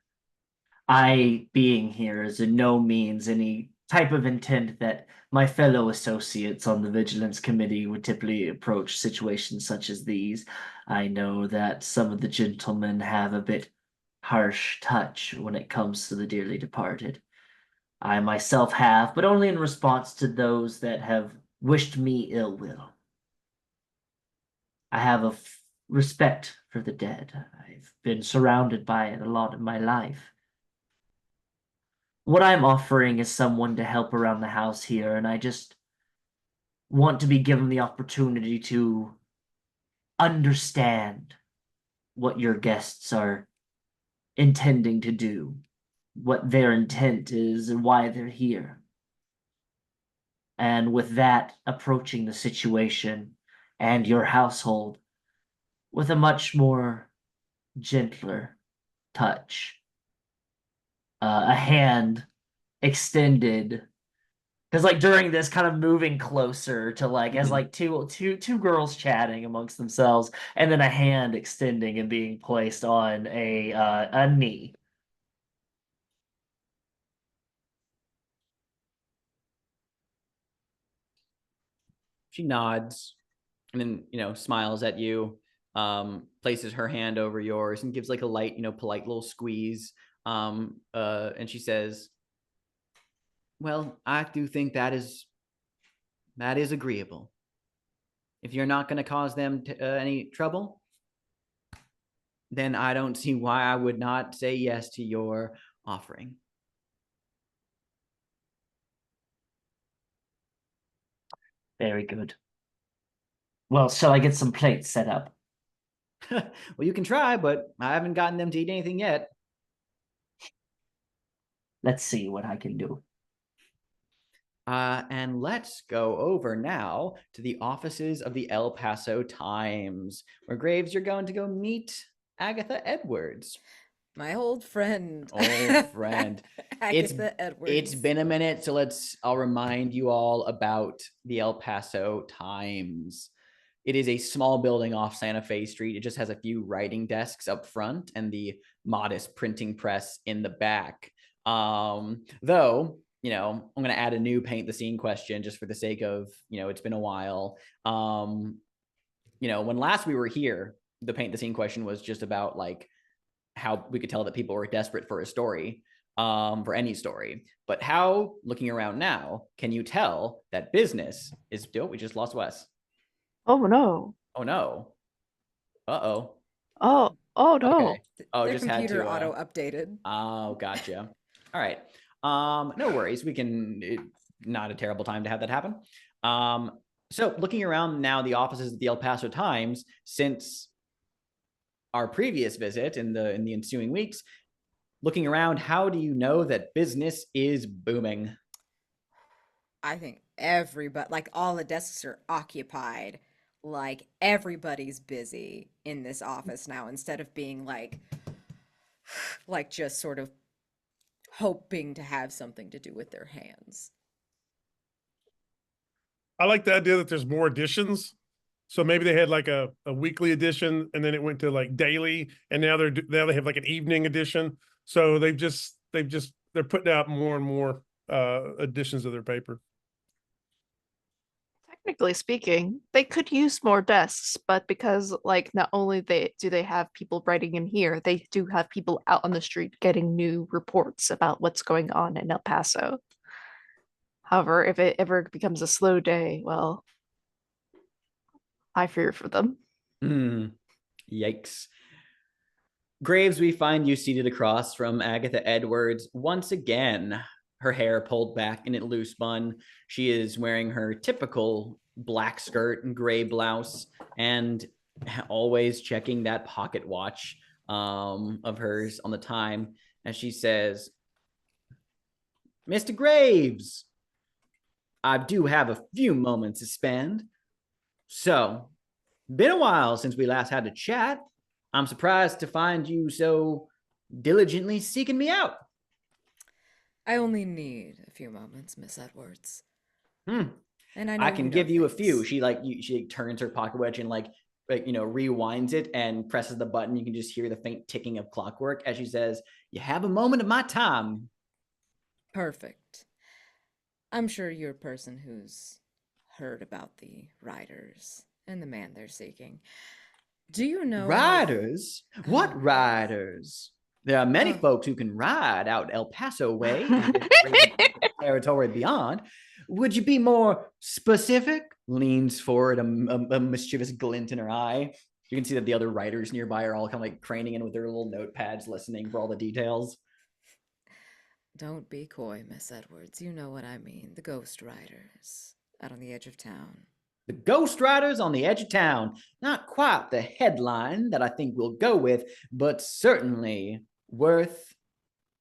I being here is in no means any type of intent that my fellow associates on the Vigilance Committee would typically approach situations such as these. I know that some of the gentlemen have a bit harsh touch when it comes to the dearly departed. I myself have, but only in response to those that have wished me ill will. I have a respect for the dead. I've been surrounded by it a lot in my life. What I'm offering is someone to help around the house here, and I just want to be given the opportunity to understand what your guests are intending to do, what their intent is, and why they're here. And with that, approaching the situation and your household with a much more gentler touch. A hand extended, because like during this, kind of moving closer to like as like two girls chatting amongst themselves, and then a hand extending and being placed on a knee. She nods and then, smiles at you, places her hand over yours and gives like a light, polite little squeeze. And she says, well, I do think that is agreeable. If you're not going to cause them any trouble, then I don't see why I would not say yes to your offering. Very good. Well, shall I get some plates set up? Well, you can try, but I haven't gotten them to eat anything yet. Let's see what I can do. And let's go over now to the offices of the El Paso Times, where Graves, you're going to go meet Agatha Edwards. My old friend. Old friend. Agatha Edwards. It's been a minute, so I'll remind you all about the El Paso Times. It is a small building off Santa Fe Street. It just has a few writing desks up front and the modest printing press in the back. Though, I'm going to add a new paint the scene question just for the sake of, it's been a while. When last we were here, the paint the scene question was just about like how we could tell that people were desperate for a story, for any story. But how, looking around now, can you tell that business is, we just lost Wes. Oh no. Oh no. Uh-oh. Oh no. Okay. Oh, Their just had computer to auto updated. Oh, gotcha. All right. No worries. Not a terrible time to have that happen. So looking around now, the offices of the El Paso Times, since our previous visit in the ensuing weeks, looking around, how do you know that business is booming? I think everybody, like all the desks are occupied. Like everybody's busy in this office now instead of being like just sort of hoping to have something to do with their hands. I like the idea that there's more editions. So maybe they had like a weekly edition and then it went to like daily, and now they have like an evening edition. So they're putting out more and more editions of their paper. Technically speaking, they could use more desks, but because like not only do they have people writing in here, they do have people out on the street getting new reports about what's going on in El Paso. However, if it ever becomes a slow day, well, I fear for them. Yikes. Graves, we find you seated across from Agatha Edwards once again. Her hair pulled back in a loose bun. She is wearing her typical black skirt and gray blouse, and always checking that pocket watch of hers on the time. And she says, Mr. Graves, I do have a few moments to spend. So, been a while since we last had a chat. I'm surprised to find you so diligently seeking me out. I only need a few moments, Miss Edwards. And I can give you a few. She turns her pocket watch and rewinds it and presses the button. You can just hear the faint ticking of clockwork as she says, you have a moment of my time. Perfect. I'm sure you're a person who's heard about the riders and the man they're seeking. Do you know... Riders? What riders? There are many folks who can ride out El Paso way, territory beyond. Would you be more specific? Leans forward, a mischievous glint in her eye. You can see that the other riders nearby are all kind of like craning in with their little notepads, listening for all the details. Don't be coy, Miss Edwards. You know what I mean. The ghost riders out on the edge of town. The Ghost Riders on the edge of town. Not quite the headline that I think we'll go with, but certainly worth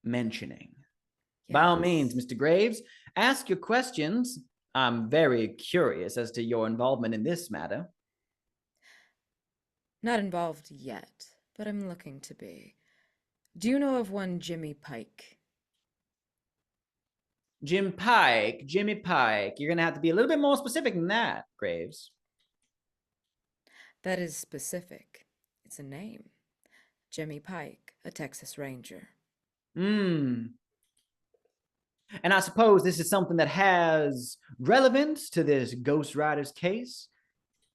mentioning. Yes. By all means, Mr. Graves, ask your questions. I'm very curious as to your involvement in this matter. Not involved yet, but I'm looking to be. Do you know of one Jimmy Pike? Jimmy Pike. You're going to have to be a little bit more specific than that, Graves. That is specific. It's a name. Jimmy Pike, a Texas Ranger. And I suppose this is something that has relevance to this Ghost Riders case?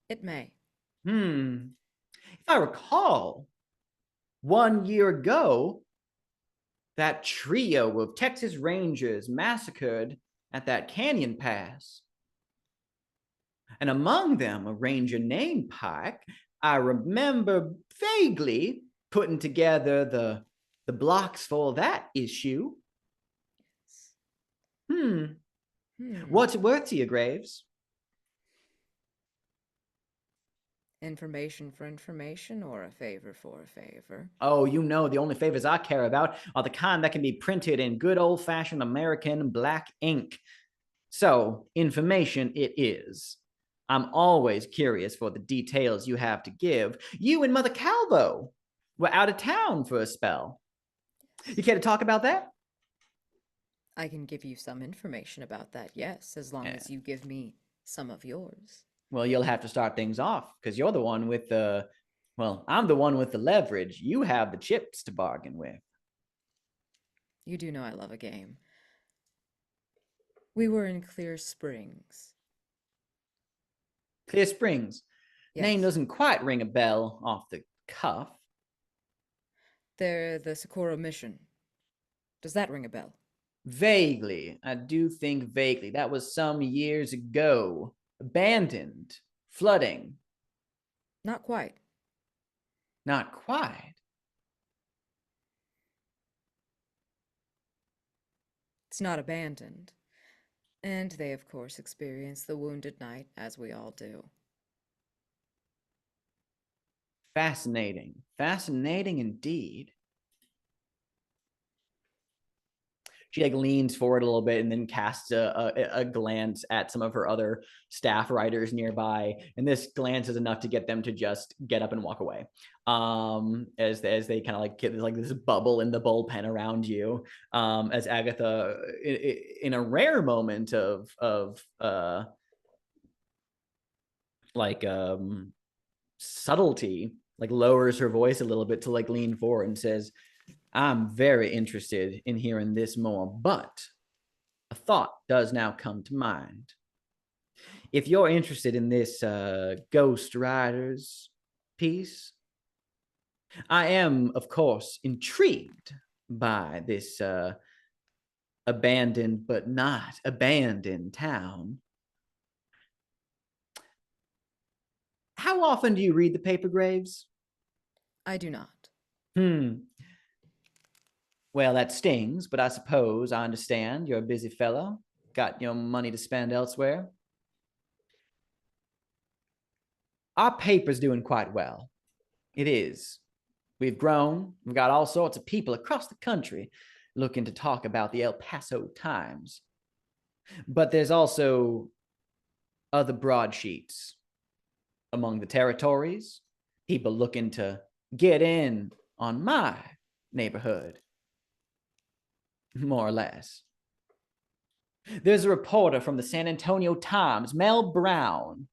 It may. If I recall, 1 year ago, that trio of Texas Rangers massacred at that canyon pass. And among them, a ranger named Pike. I remember vaguely putting together the blocks for that issue. What's it worth to you, Graves? Information for information or a favor for a favor? Oh, you know, the only favors I care about are the kind that can be printed in good old-fashioned American black ink. So, information it is. I'm always curious for the details you have to give. You and Mother Calvo were out of town for a spell. You care to talk about that? I can give you some information about that, yes, as long as you give me some of yours. Well, you'll have to start things off, because you're the one with the... Well, I'm the one with the leverage. You have the chips to bargain with. You do know I love a game. We were in Clear Springs. Clear Springs. Yes. Name doesn't quite ring a bell off the cuff. They're the Socorro Mission. Does that ring a bell? Vaguely. I do think vaguely. That was some years ago. Abandoned. Flooding. Not quite. Not quite. It's not abandoned. And they, of course, experience the Wounded Knight, as we all do. Fascinating. Fascinating indeed. She leans forward a little bit and then casts a glance at some of her other staff writers nearby. And this glance is enough to get them to just get up and walk away. As they kind of get this bubble in the bullpen around you. As Agatha, in a rare moment of subtlety, lowers her voice a little bit to lean forward and says, I'm very interested in hearing this more, but a thought does now come to mind. If you're interested in this Ghost Riders piece, I am, of course, intrigued by this abandoned but not abandoned town. How often do you read the paper, Graves? I do not. Well, that stings, but I suppose I understand. You're a busy fellow. Got your money to spend elsewhere. Our paper's doing quite well. It is. We've grown. We've got all sorts of people across the country looking to talk about the El Paso Times. But there's also other broadsheets among the territories. People looking to get in on my neighborhood. More or less. There's a reporter from the San Antonio Times, Mel Brown.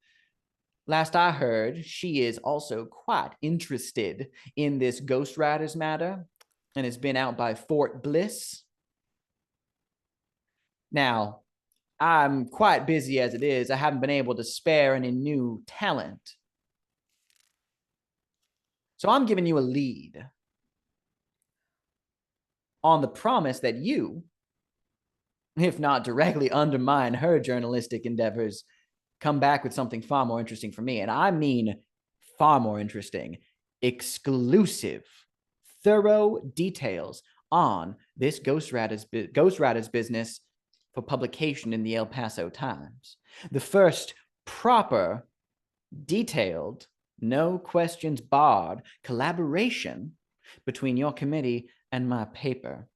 Last I heard, she is also quite interested in this Ghost Riders matter and has been out by Fort Bliss. Now, I'm quite busy as it is. I haven't been able to spare any new talent. So I'm giving you a lead on the promise that you, if not directly undermine her journalistic endeavors, come back with something far more interesting for me. And I mean far more interesting, exclusive, thorough details on this Ghost Riders business for publication in the El Paso Times. The first proper, detailed, no questions barred collaboration between your committee and my paper.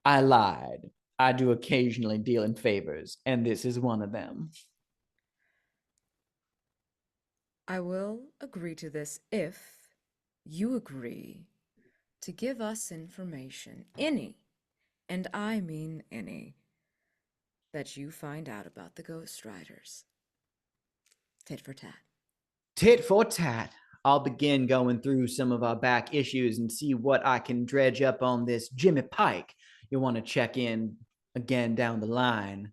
I lied. I do occasionally deal in favors, and this is one of them. I will agree to this if you agree to give us information, any, and I mean any, that you find out about the Ghost Riders. Tit for tat. Tit for tat. I'll begin going through some of our back issues and see what I can dredge up on this Jimmy Pike. You'll want to check in again down the line.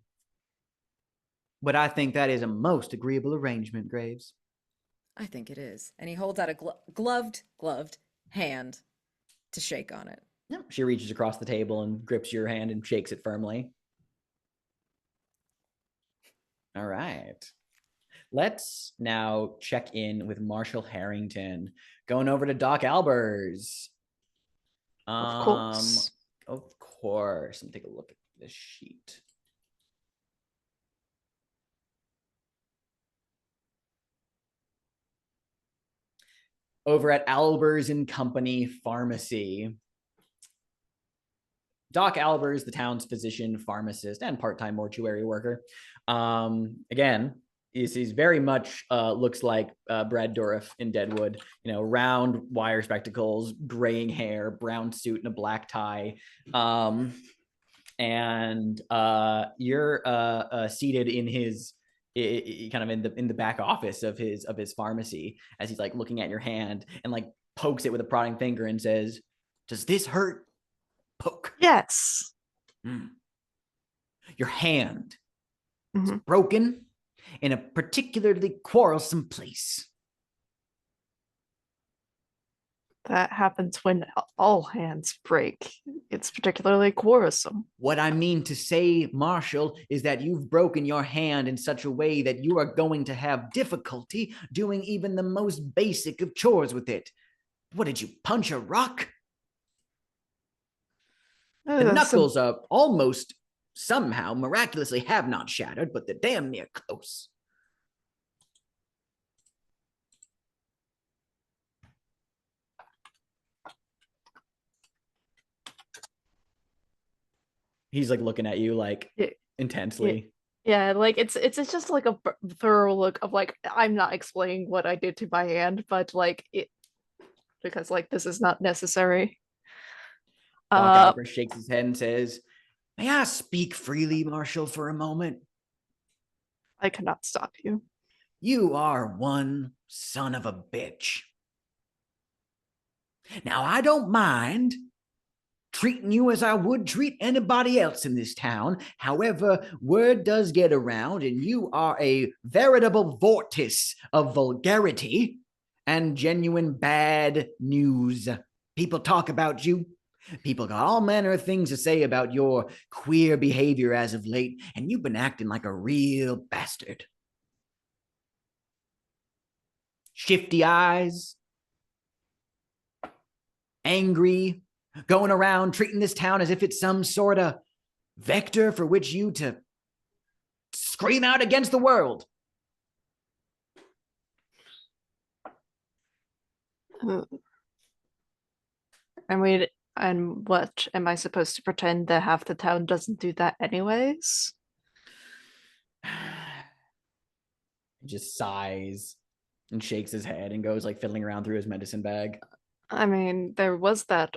But I think that is a most agreeable arrangement, Graves. I think it is. And he holds out a gloved hand to shake on it. Yep. She reaches across the table and grips your hand and shakes it firmly. All right. Let's now check in with Marshal Harrington. Going over to Doc Albers. Of course. Of course. Let me take a look at this sheet. Over at Albers and Company Pharmacy. Doc Albers, the town's physician, pharmacist, and part-time mortuary worker. Again, he's very much looks like Brad Dourif in Deadwood. You know, round wire spectacles, graying hair, brown suit, and a black tie. And you're seated in his kind of in the back office of his pharmacy as he's like looking at your hand and like pokes it with a prodding finger and says, "Does this hurt?" Poke. Yes. Your hand is Mhm. broken in a particularly quarrelsome place. That happens when all hands break. It's particularly quarrelsome. What I mean to say, Marshal, is that you've broken your hand in such a way that you are going to have difficulty doing even the most basic of chores with it. What, did you punch a rock? The knuckles are almost somehow miraculously have not shattered, but they're damn near close. He's like looking at you like intensely. Yeah, like it's just like a thorough look of like, I'm not explaining what I did to my hand, but like it, because like this is not necessary. Doc Albers shakes his head and says, "May I speak freely, Marshal, for a moment?" I cannot stop you. You are one son of a bitch. Now, I don't mind treating you as I would treat anybody else in this town. However, word does get around, and you are a veritable vortex of vulgarity and genuine bad news. People talk about you. People got all manner of things to say about your queer behavior as of late, and you've been acting like a real bastard. Shifty eyes, angry, going around treating this town as if it's some sort of vector for which you to scream out against the world. I mean, and what am I supposed to pretend that half the town doesn't do that anyways? He just sighs and shakes his head and goes like fiddling around through his medicine bag. I mean, there was that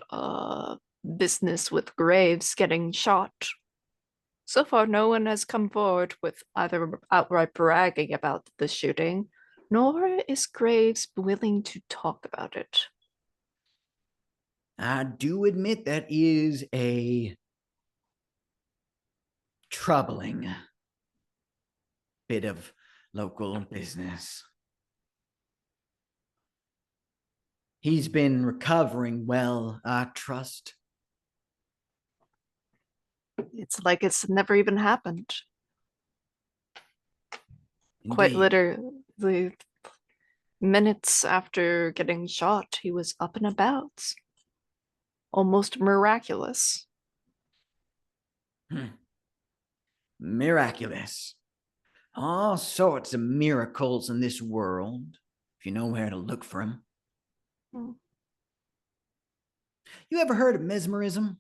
business with Graves getting shot. So far, no one has come forward with either outright bragging about the shooting, nor is Graves willing to talk about it. I do admit that is a troubling bit of local business. He's been recovering well, I trust. It's like it's never even happened. Quite Indeed. literally, minutes after getting shot, he was up and about. Almost miraculous. Miraculous. All sorts of miracles in this world, if you know where to look for them. You ever heard of mesmerism?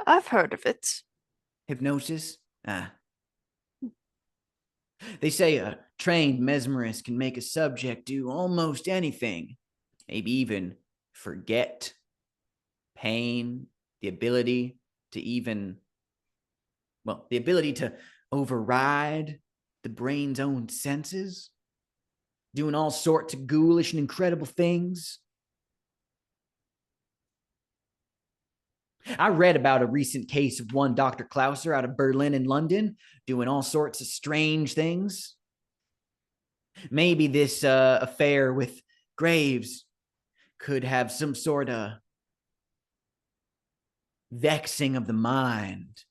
I've heard of it. Hypnosis? They say a trained mesmerist can make a subject do almost anything, maybe even forget pain, the ability to override the brain's own senses, doing all sorts of ghoulish and incredible things. I read about a recent case of one Dr. Klauser out of Berlin and London doing all sorts of strange things. Maybe this affair with Graves could have some sort of vexing of the mind.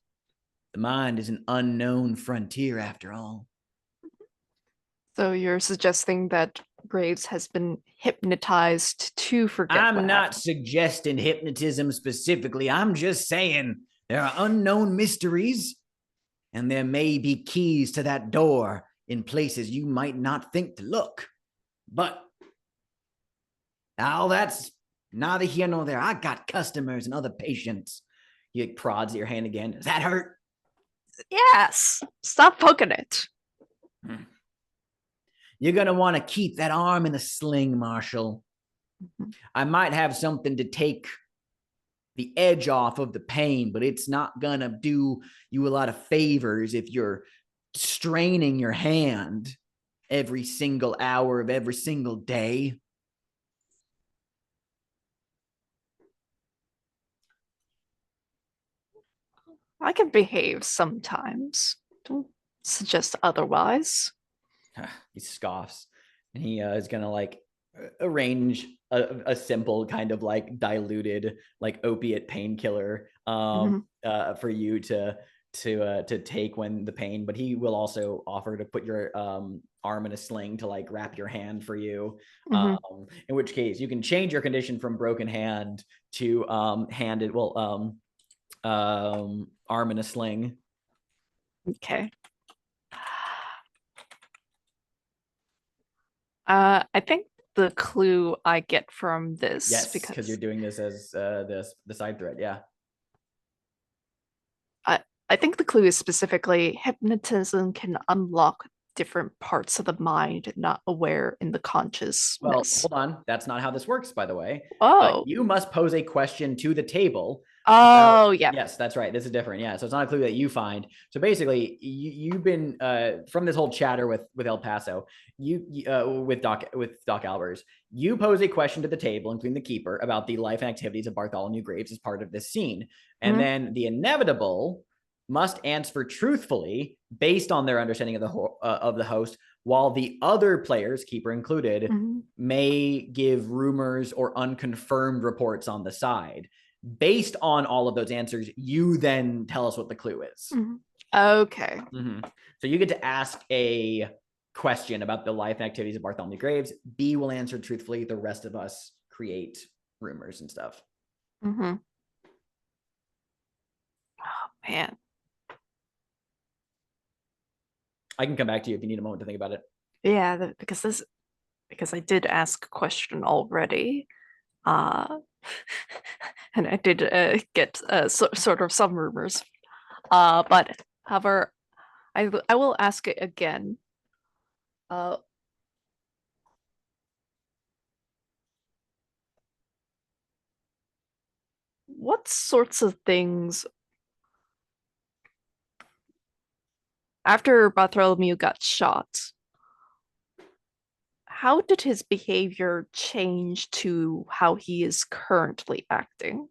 The mind is an unknown frontier after all. So you're suggesting that Graves has been hypnotized to forget what I'm not happened. suggesting hypnotism specifically. I'm just saying there are unknown mysteries, and there may be keys to that door in places you might not think to look. But now that's neither here nor there. I got customers and other patients. He prods at your hand again. Does that hurt? Yes. Stop poking it. You're going to want to keep that arm in a sling, Marshal. I might have something to take the edge off of the pain, but it's not going to do you a lot of favors if you're straining your hand every single hour of every single day. I can behave sometimes. Don't suggest otherwise. He scoffs, and he is going to like arrange a simple kind of like diluted like opiate painkiller for you to take when the pain, but he will also offer to put your arm in a sling to like wrap your hand for you. In which case you can change your condition from broken hand to arm in a sling. Okay. I think the clue I get from this, Yes, because you're doing this as the side thread. Yeah. I think the clue is specifically hypnotism can unlock different parts of the mind not aware in the consciousness. Well, hold on. That's not how this works, by the way. Oh. You must pose a question to the table. Oh, yeah. Yes, that's right. This is different. Yeah. So it's not a clue that you find. So basically, you've been from this whole chatter with El Paso, with Doc Albers, you pose a question to the table, including the keeper, about the life and activities of Bartholomew Graves as part of this scene. And then the inevitable must answer truthfully based on their understanding of the host, while the other players, keeper included, may give rumors or unconfirmed reports on the side. Based on all of those answers, you then tell us what the clue is. Okay. So you get to ask a question about the life and activities of Bartholomew Graves. B will answer truthfully. The rest of us create rumors and stuff. Oh, man. I can come back to you if you need a moment to think about it. Yeah, because I did ask a question already. And I did get sort of some rumors. But however, I will ask it again. What sorts of things after Bartholomew got shot? How did his behavior change to how he is currently acting?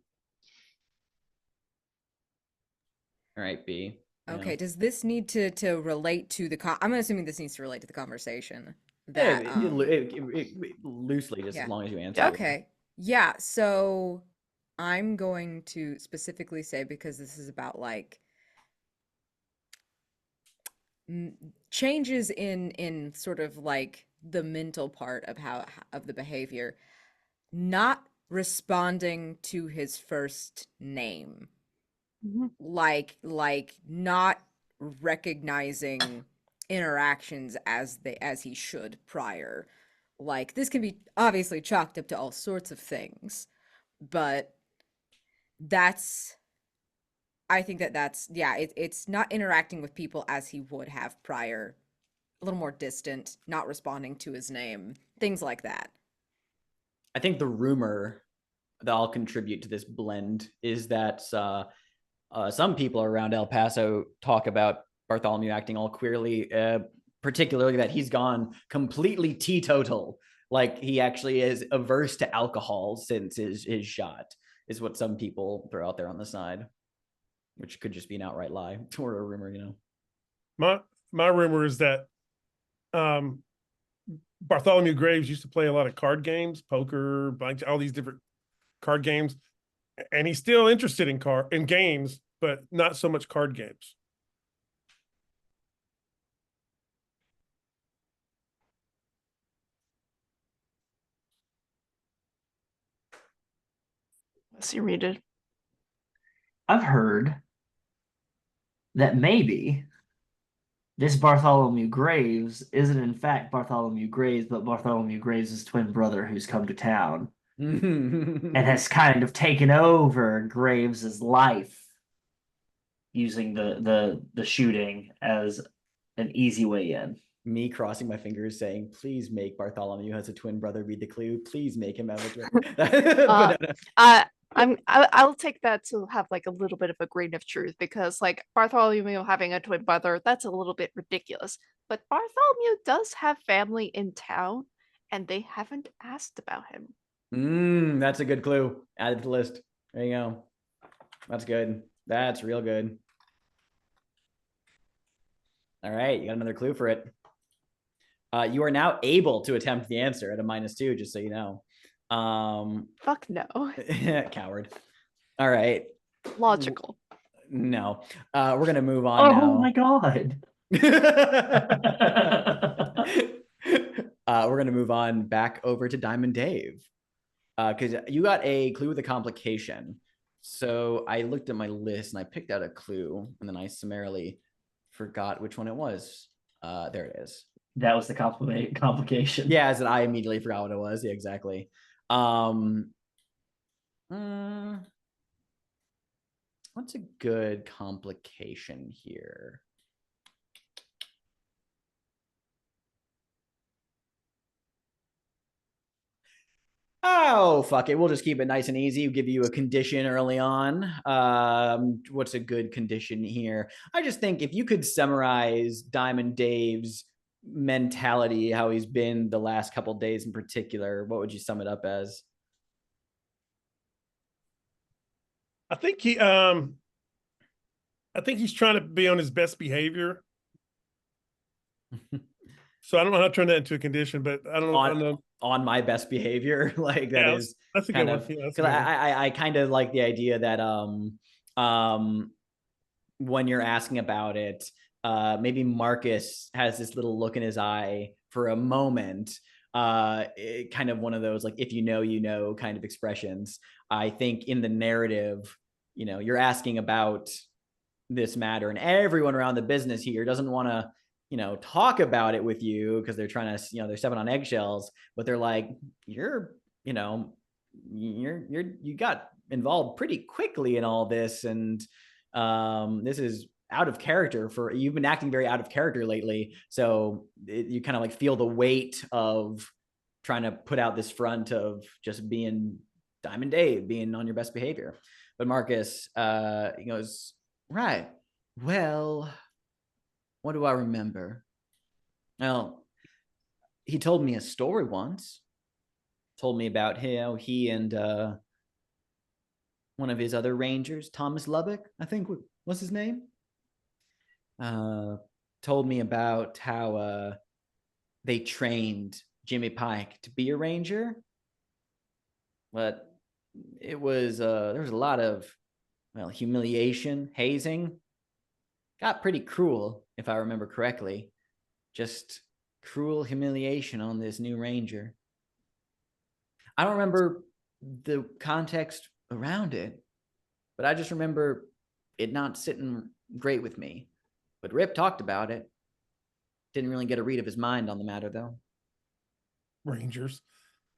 All right, B. Okay, does this need to relate to the I'm assuming this needs to relate to the conversation. That loosely, just as long as you answer. Okay. Yeah, so I'm going to specifically say, because this is about like changes in sort of like the mental part of of the behavior, not responding to his first name. Like not recognizing interactions as he should prior. Like, this can be obviously chalked up to all sorts of things, but that's I think that's it's not interacting with people as he would have prior, a little more distant, not responding to his name, things like that. I think the rumor that I'll contribute to this blend is that some people around El Paso talk about Bartholomew acting all queerly, particularly that he's gone completely teetotal. Like he actually is averse to alcohol since his shot, is what some people throw out there on the side, which could just be an outright lie or a rumor, you know. My rumor is that Bartholomew Graves used to play a lot of card games, poker, all these different card games, and he's still interested in games, but not so much card games. Let's you read it. I've heard that maybe this Bartholomew Graves isn't in fact Bartholomew Graves, but Bartholomew Graves' twin brother who's come to town and has kind of taken over Graves' life, using the shooting as an easy way in. Me crossing my fingers saying, please make Bartholomew has a twin brother read the clue. Please make him have a twin. I'll take that to have like a little bit of a grain of truth, because like Bartholomew having a twin brother, that's a little bit ridiculous. But Bartholomew does have family in town, and they haven't asked about him. That's a good clue. Add it to the list. There you go. That's good. That's real good. All right, you got another clue for it. You are now able to attempt the answer at a -2, just so you know. Fuck no. Coward. All right. Logical. No. We're gonna move on now. Oh my god. We're gonna move on back over to Diamond Dave. Because you got a clue with a complication. So I looked at my list and I picked out a clue, and then I summarily forgot which one it was. There it is. That was the complication. Yeah, as in I immediately forgot what it was. Yeah, exactly. What's a good complication here? Oh, fuck it. We'll just keep it nice and easy. We'll give you a condition early on. What's a good condition here? I just think if you could summarize Diamond Dave's mentality, how he's been the last couple of days in particular, what would you sum it up as? I think he's trying to be on his best behavior. So I don't know how to turn that into a condition, but I don't know. On my best behavior, like that is that's a good one. Because I kind of like the idea that when you're asking about it, maybe Marcus has this little look in his eye for a moment, kind of one of those like if you know kind of expressions. I think in the narrative, you're asking about this matter, and everyone around the business here doesn't want to talk about it with you because they're trying to, they're stepping on eggshells, but they're like, you got involved pretty quickly in all this. And this is out of character you've been acting very out of character lately. So you kind of like feel the weight of trying to put out this front of just being Diamond Dave, being on your best behavior. But Marcus, he goes, right, well, what do I remember? Well, he told me a story once. Told me about how he and one of his other rangers, Thomas Lubbock, I think was his name, told me about how they trained Jimmy Pike to be a ranger. But it was there was a lot of humiliation, hazing. Got pretty cruel, if I remember correctly. Just cruel humiliation on this new ranger. I don't remember the context around it, but I just remember it not sitting great with me. But Rip talked about it. Didn't really get a read of his mind on the matter, though. Rangers.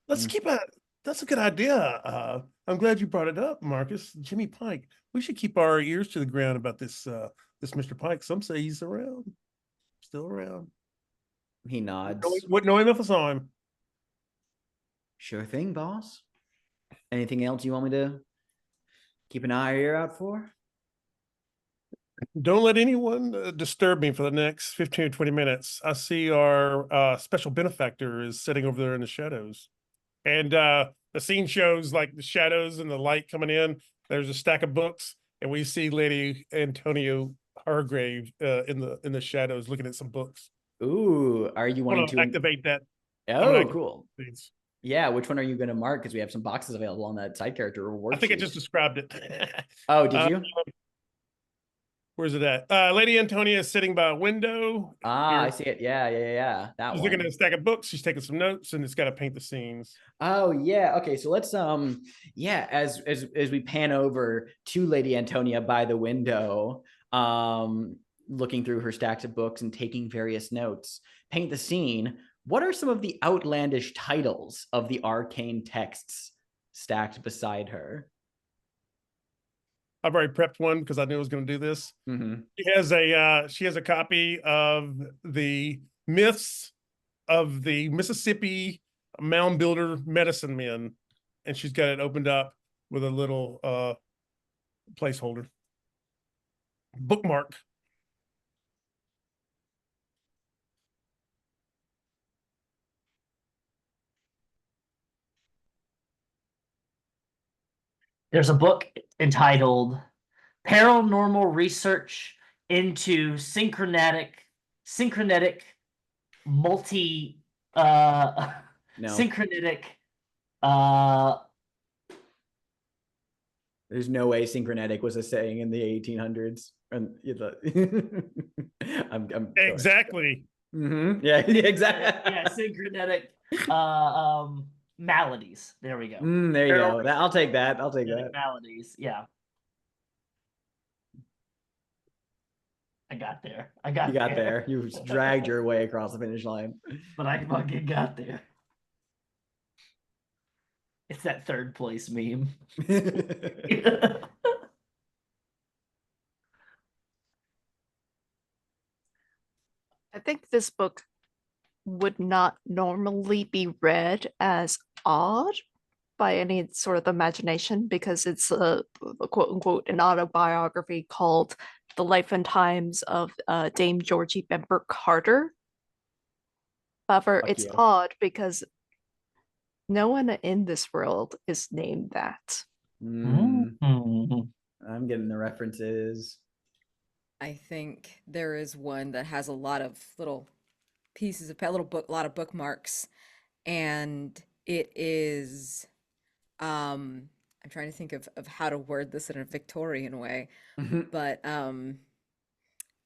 Let's keep a That's a good idea. I'm glad you brought it up, Marcus. Jimmy Pike. We should keep our ears to the ground about this Mr. Pike. Some say he's around, still around. He nods. Wouldn't know him if I saw him. Sure thing, boss. Anything else you want me to keep an eye or ear out for? Don't let anyone disturb me for the next 15 or 20 minutes. I see our special benefactor is sitting over there in the shadows. And the scene shows like the shadows and the light coming in. There's a stack of books, and we see Lady Antonio Hargrave in the shadows looking at some books. Ooh, are you I wanting want to to activate that. Oh, cool. Things. Yeah, which one are you going to mark? Because we have some boxes available on that side character reward I think I sheet. just described it. Oh, did you? Where's it at? Lady Antonia is sitting by a window. Ah, I see it. Yeah. That She's one. looking at a stack of books. She's taking some notes, and it's got to paint the scenes. Oh yeah. Okay, so let's yeah, as we pan over to Lady Antonia by the window, looking through her stacks of books and taking various notes, paint the scene. What are some of the outlandish titles of the arcane texts stacked beside her? I've already prepped one because I knew I was going to do this. Mm-hmm. She has a copy of the myths of the Mississippi mound builder medicine men, and she's got it opened up with a little placeholder bookmark. There's a book entitled Paranormal Research into Synchronetic Multi Synchronetic There's no way synchronetic was a saying in the 1800s. And I'm Exactly. Mm-hmm. Yeah, exactly. yeah, synchronetic maladies. There we go. There you go. I'll take that. I'll take that. Maladies. Yeah. I got there. You got there. You dragged your way across the finish line. But I fucking got there. It's that third place meme. I think this book would not normally be read as odd by any sort of imagination because it's a quote unquote an autobiography called The Life and Times of Dame Georgie Bember Carter. However, it's odd because no one in this world is named that. I'm getting the references. I think there is one that has a lot of little pieces of a lot of bookmarks, and it is I'm trying to think of how to word this in a Victorian way, but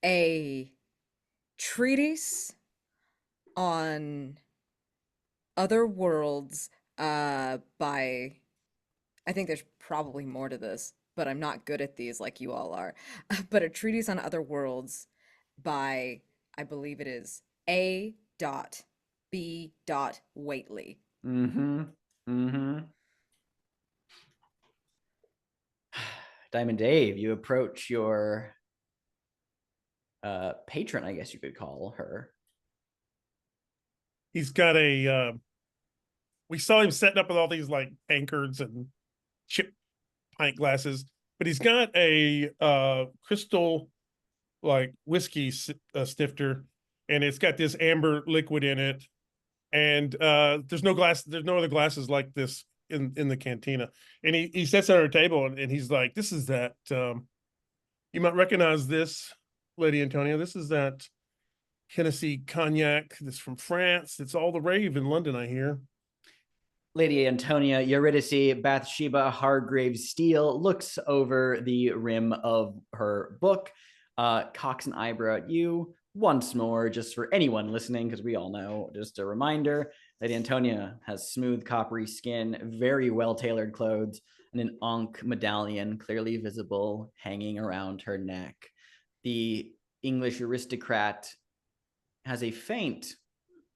a treatise on other worlds by, I think there's probably more to this, but I'm not good at these like you all are. But a treatise on other worlds by, I believe it is A. B. Whately. Diamond Dave, you approach your patron, I guess you could call her. He's got a we saw him setting up with all these like anchors and chip pint glasses, but he's got a crystal like whiskey stifter, and it's got this amber liquid in it, and there's no other glasses like this in the cantina, and he sets it on her table, and he's like, this is that you might recognize this, Lady Antonia, this is that Hennessy cognac that's from France. It's all the rave in London, I hear. Lady Antonia Rybitski Bathsheba Hargraves Steele looks over the rim of her book, cocks an eyebrow at you once more, just for anyone listening, because we all know, just a reminder, Lady Antonia has smooth coppery skin, very well-tailored clothes, and an ankh medallion clearly visible hanging around her neck. The English aristocrat has a faint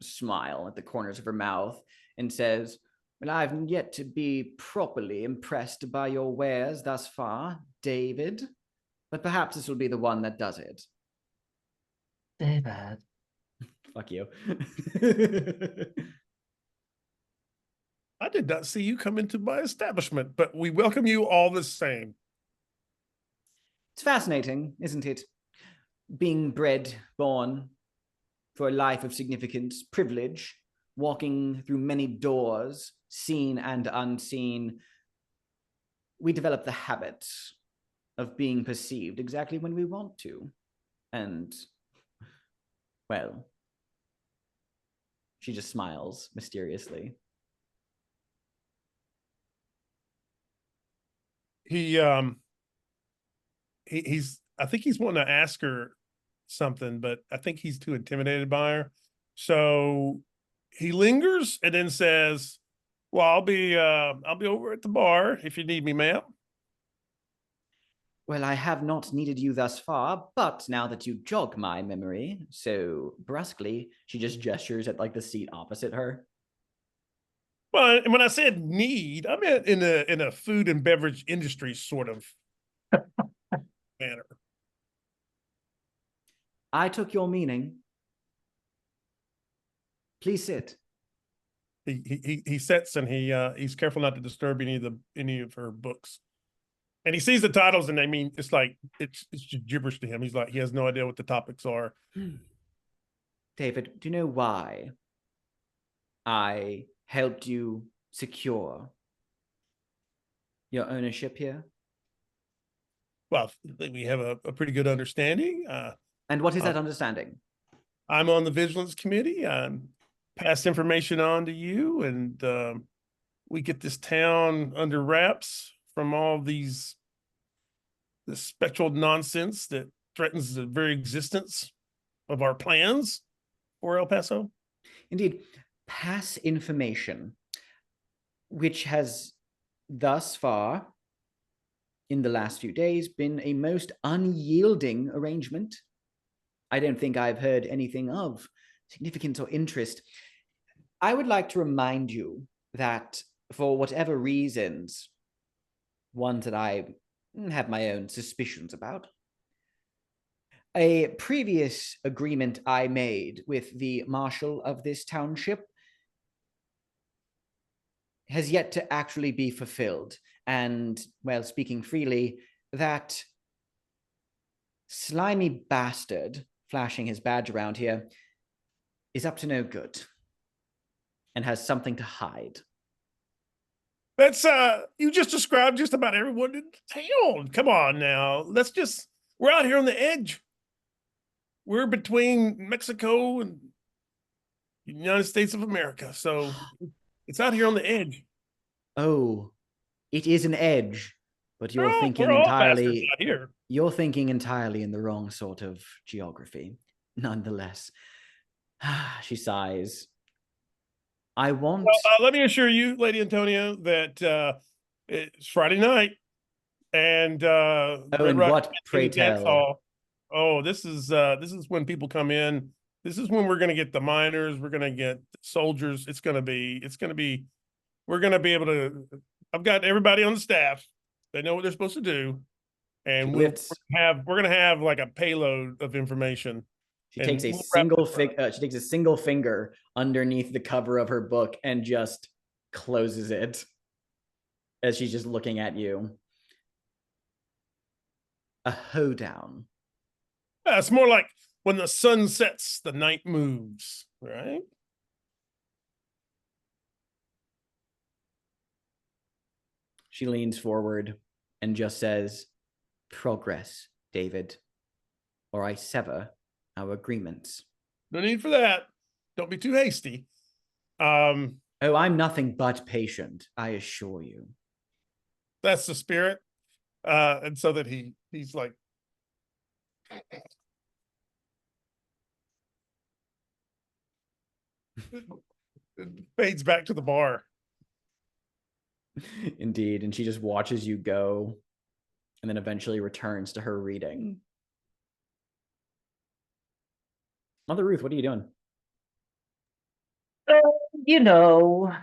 smile at the corners of her mouth and says, Well, I've yet to be properly impressed by your wares thus far, David. But perhaps this will be the one that does it. David. Fuck you. I did not see you come into my establishment, but we welcome you all the same. It's fascinating, isn't it? Being bred, born for a life of significance, privilege, walking through many doors, seen and unseen. We develop the habit of being perceived exactly when we want to. And, well, she just smiles mysteriously. He's I think he's wanting to ask her something, but I think he's too intimidated by her. So he lingers and then says, well, I'll be over at the bar if you need me, ma'am. Well, I have not needed you thus far, but now that you jog my memory so brusquely, she just gestures at like the seat opposite her. Well, and when I said need, I meant in a food and beverage industry sort of manner. I took your meaning. Please sit. He sits and he's careful not to disturb any of her books. And he sees the titles and they mean it's like it's just gibberish to him. He's like he has no idea what the topics are. David, do you know why I helped you secure your ownership here? Well, I think we have a pretty good understanding. And what is that understanding? I'm on the Vigilance Committee. Pass information on to you, and we get this town under wraps from all this spectral nonsense that threatens the very existence of our plans for El Paso. Indeed, pass information, which has thus far, in the last few days, been a most unyielding arrangement. I don't think I've heard anything of significance or interest. I would like to remind you that for whatever reasons, ones that I have my own suspicions about, a previous agreement I made with the marshal of this township has yet to actually be fulfilled. And, well, speaking freely, that slimy bastard, flashing his badge around here, is up to no good and has something to hide. That's you just described just about everyone in town. Come on now. We're out here on the edge. We're between Mexico and the United States of America. So it's out here on the edge. Oh, it is an edge, but you're thinking we're all entirely bastards out here. You're thinking entirely in the wrong sort of geography. Nonetheless, she sighs. I want. Well, let me assure you, Lady Antonia, that it's Friday night, and and what, pray tell? Oh, this is when people come in. This is when we're going to get the miners. We're going to get soldiers. We're going to be able to. I've got everybody on the staff. They know what they're supposed to do, and we're going to have like a payload of information. She takes a single finger underneath the cover of her book and just closes it as she's just looking at you. A hoedown. It's more like when the sun sets, the night moves, right? She leans forward and just says, "Progress, David, or I sever our agreements." No need for that. Don't be too hasty. Oh, I'm nothing but patient, I assure you. That's the spirit. And so that he's like, it fades back to the bar. Indeed, and she just watches you go and then eventually returns to her reading. Mother Ruth, what are you doing? You know,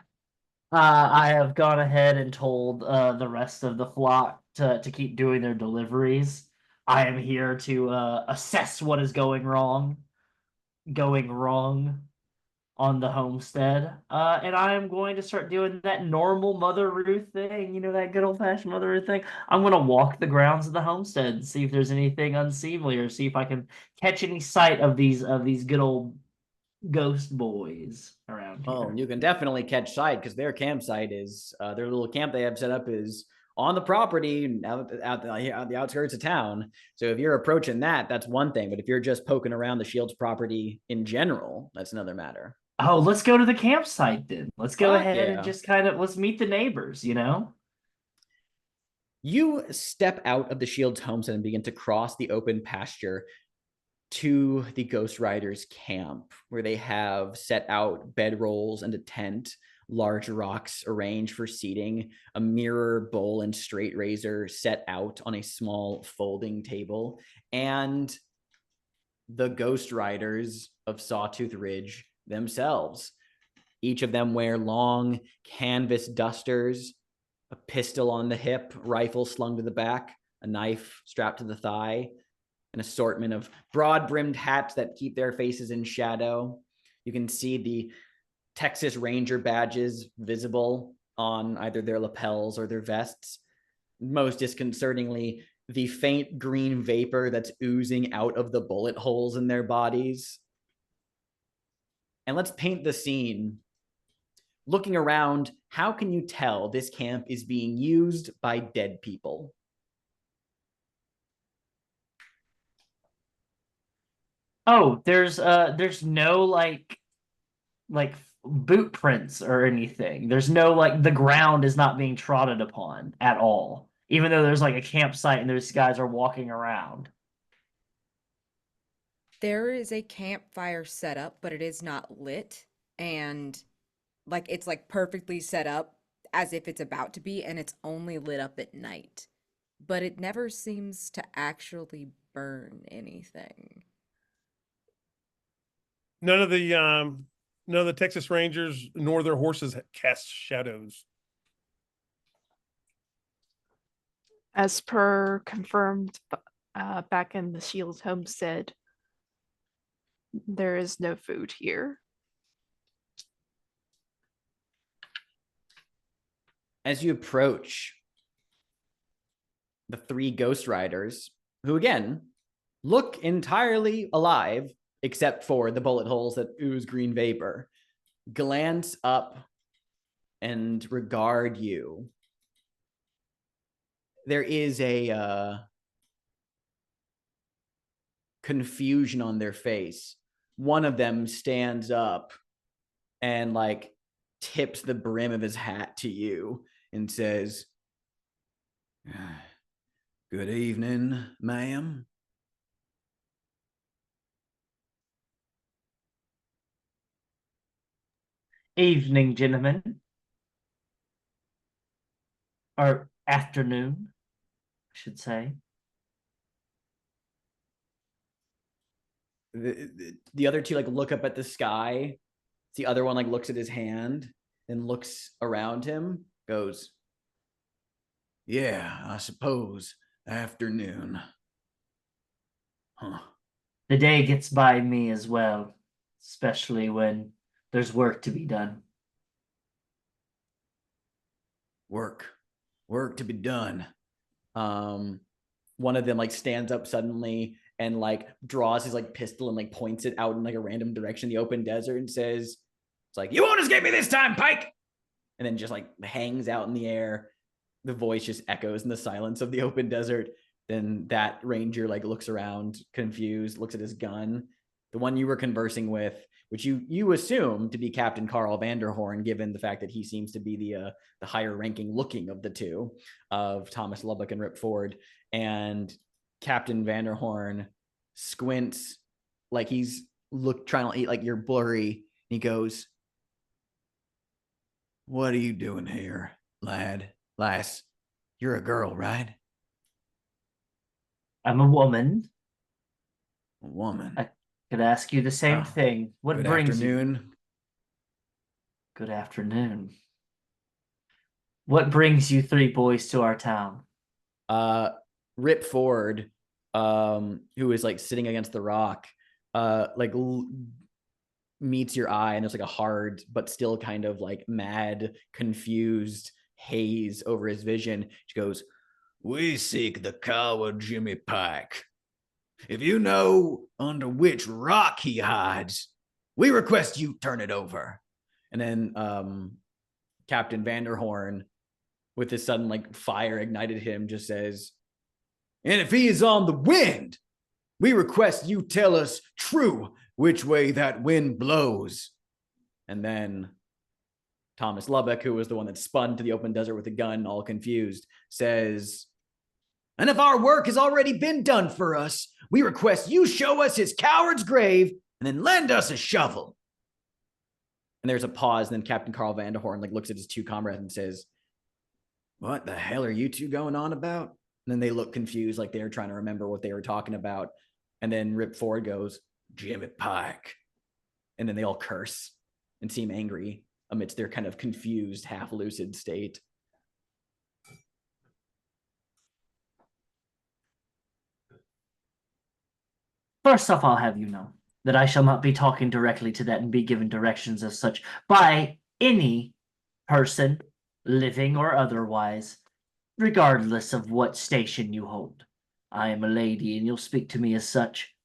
I have gone ahead and told the rest of the flock to keep doing their deliveries. I am here to assess what is going wrong on the homestead. And I am going to start doing that normal Mother Ruth thing, that good old-fashioned Mother Ruth thing. I'm going to walk the grounds of the homestead and see if there's anything unseemly, or see if I can catch any sight of these good old ghost boys around here. Oh, you can definitely catch sight, because their campsite is their little camp they have set up is on the property out the outskirts of town. So if you're approaching that, that's one thing. But if you're just poking around the Shield's property in general, that's another matter. Oh, let's go to the campsite then. Let's go Fuck ahead yeah. and just let's meet the neighbors, You step out of the Shield's homestead and begin to cross the open pasture to the Ghost Riders camp, where they have set out bedrolls and a tent, large rocks arranged for seating, a mirror, bowl, and straight razor set out on a small folding table, and the Ghost Riders of Sawtooth Ridge themselves. Each of them wear long canvas dusters, a pistol on the hip, rifle slung to the back, a knife strapped to the thigh, an assortment of broad-brimmed hats that keep their faces in shadow. You can see the Texas Ranger badges visible on either their lapels or their vests. Most disconcertingly, the faint green vapor that's oozing out of the bullet holes in their bodies. And let's paint the scene. Looking around, how can you tell this camp is being used by dead people? Oh, there's no like boot prints or anything. There's no the ground is not being trodden upon at all. Even though there's a campsite and those guys are walking around. There is a campfire set up, but it is not lit, and it's perfectly set up as if it's about to be, and it's only lit up at night. But it never seems to actually burn anything. None of the Texas Rangers nor their horses cast shadows. As per confirmed back in the Shield homestead, there is no food here. As you approach the three Ghost Riders, who again look entirely alive, except for the bullet holes that ooze green vapor, glance up and regard you. There is a confusion on their face. One of them stands up and tips the brim of his hat to you and says, "Good evening, ma'am." Evening, gentlemen. Or afternoon, I should say. The other two look up at the sky. The other one looks at his hand and looks around him, goes, "Yeah, I suppose afternoon. Huh." The day gets by me as well, especially when there's work to be done. Work to be done. One of them stands up suddenly and draws his pistol and points it out in a random direction in the open desert and says, it's "You won't escape me this time, Pike!" And then just hangs out in the air. The voice just echoes in the silence of the open desert. Then that ranger looks around confused, looks at his gun. The one you were conversing with, which you assume to be Captain Carl Vanderhorn, given the fact that he seems to be the higher ranking looking of the two, of Thomas Lubbock and Rip Ford. And Captain Vanderhorn squints he's trying to eat, you're blurry. And he goes, "What are you doing here, lass? You're a girl, right?" I'm a woman. "A woman. I could ask you the same thing. What Good brings afternoon." you? Good afternoon. What brings you three boys to our town? Rip Ford, who is like sitting against the rock, meets your eye, and there's like a hard but still kind of like mad, confused haze over his vision. She goes, "We seek the coward Jimmy Pike. If you know under which rock he hides, we request you turn it over." And then Captain Vanderhorn, with his sudden like fire ignited him, just says, "And if he is on the wind, we request you tell us true which way that wind blows." And then Thomas Lubbock, who was the one that spun to the open desert with a gun, all confused, says, "And if our work has already been done for us, we request you show us his coward's grave and then lend us a shovel." And there's a pause, and then Captain Carl Vanderhorn like looks at his two comrades and says, "What the hell are you two going on about?" And then they look confused, like they were trying to remember what they were talking about. And then Rip Ford goes, "Jimmy Pike." And then they all curse and seem angry amidst their kind of confused, half-lucid state. First off, I'll have you know that I shall not be talking directly to that and be given directions as such by any person, living or otherwise, regardless of what station you hold. I am a lady, and you'll speak to me as such.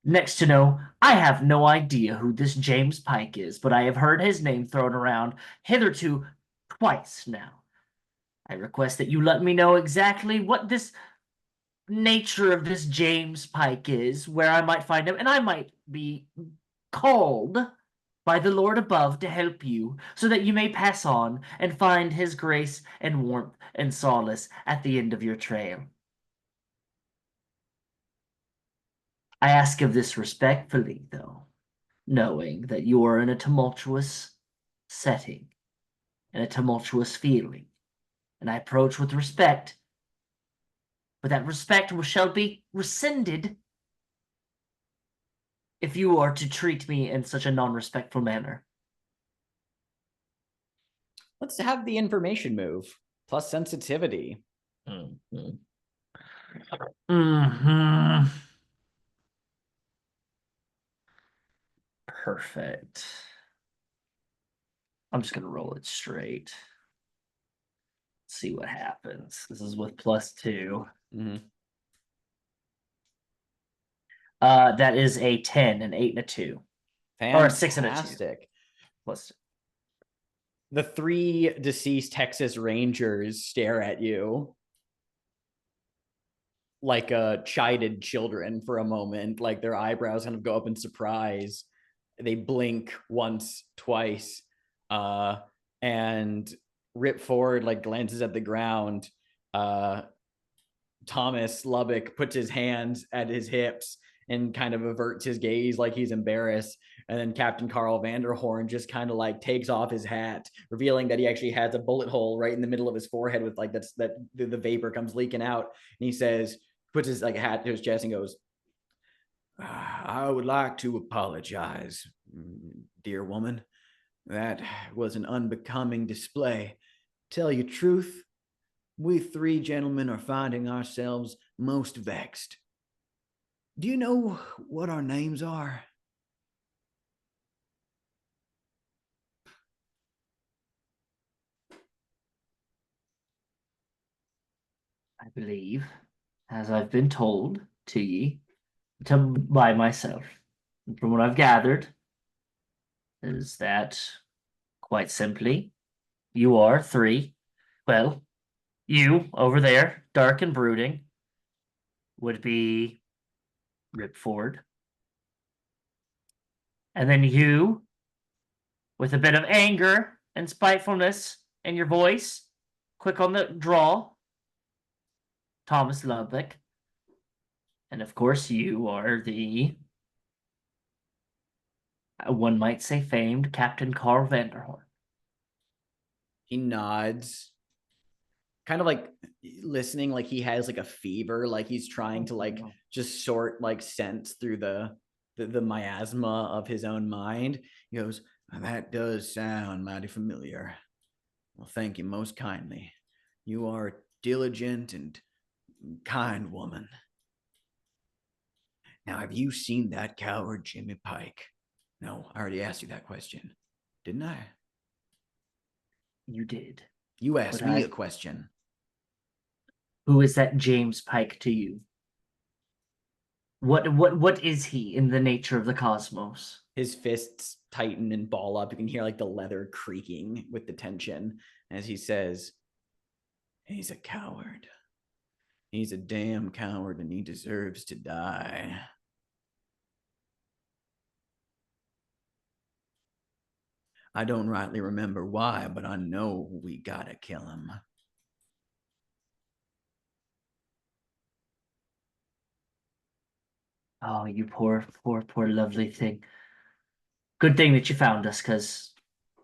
Next to know, I have no idea who this James Pike is, but I have heard his name thrown around hitherto twice now. I request that you let me know exactly what this nature of this James Pike is, where I might find him, and I might be called by the Lord above to help you, so that you may pass on and find his grace and warmth and solace at the end of your trail. I ask of this respectfully, though, knowing that you are in a tumultuous setting and a tumultuous feeling, and I approach with respect, but that respect shall be rescinded if you are to treat me in such a non-respectful manner. Let's have the information move plus sensitivity. Mm-hmm. Perfect. I'm just gonna roll it straight. See what happens. This is with +2. Mm-hmm. That is a 10, an 8, and a 2. Or a 6 and a 2. Fantastic. Plus The three deceased Texas Rangers stare at you like chided children for a moment, like their eyebrows kind of go up in surprise. They blink once, twice, and Rip Ford like glances at the ground. Thomas Lubbock puts his hands at his hips and kind of averts his gaze like he's embarrassed. And then Captain Carl Vanderhorn just kind of like takes off his hat, revealing that he actually has a bullet hole right in the middle of his forehead with like the vapor comes leaking out. And he says, puts his like hat to his chest and goes, "I would like to apologize, dear woman. That was an unbecoming display. Tell you truth, we three gentlemen are finding ourselves most vexed. Do you know what our names are?" I believe, as I've been told by myself, and from what I've gathered, is that quite simply, you are three. Well, you over there, dark and brooding, would be Rip Ford. And then you, with a bit of anger and spitefulness in your voice, quick on the draw, Thomas Lubbock. And of course, you are the, one might say, famed Captain Carl Vanderhorn. He nods, kind of like listening, like he has like a fever, like he's trying to like just sort like sense through the miasma of his own mind. He goes, "That does sound mighty familiar. Well, thank you most kindly. You are a diligent and kind woman. Now, have you seen that coward Jimmy Pike? No, I already asked you that question, didn't I? You did. You asked But me a question. Who is that James Pike to you? What is he in the nature of the cosmos? His fists tighten and ball up. You can hear like the leather creaking with the tension as he says, he's a coward. He's a damn coward and he deserves to die. I don't rightly remember why, but I know we gotta kill him. Oh, you poor lovely thing. Good thing that you found us, because,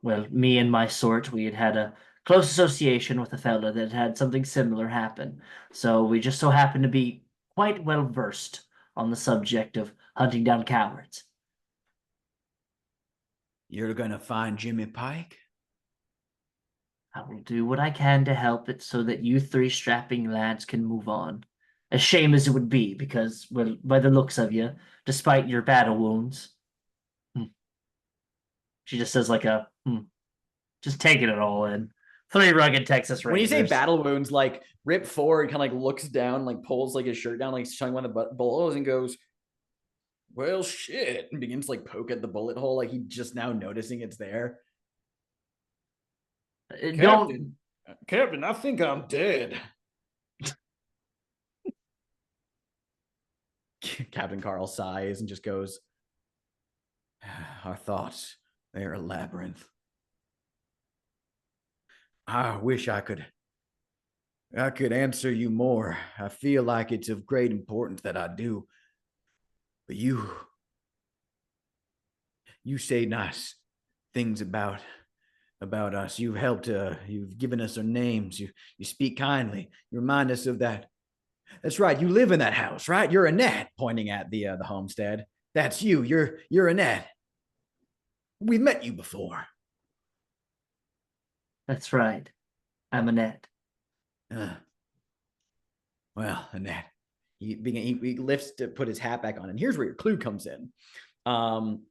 well, me and my sort, we had a close association with a fella that had something similar happen. So we just so happened to be quite well versed on the subject of hunting down cowards. You're gonna find Jimmy Pike? I will do what I can to help it so that you three strapping lads can move on. A shame as it would be, because, well, by the looks of you, despite your battle wounds, she just says like a, just taking it all in. 3 rugged Texas Rangers. When you say battle wounds, like Rip forward, kind of like looks down, like pulls like his shirt down, like showing one of the bullet and goes, well, shit, and begins to like poke at the bullet hole, like he just now noticing it's there. Captain, I think I'm dead. Captain Carl sighs and just goes, our thoughts, they're a labyrinth. I wish I could answer you more. I feel like it's of great importance that I do. But you say nice things about us. You've helped, you've given us our names. You speak kindly. You remind us of that. That's right. You live in that house, right? You're Annette, pointing at the homestead. That's you. You're Annette. We've met you before. That's right. I'm Annette. Well, Annette, he lifts to put his hat back on, and here's where your clue comes in.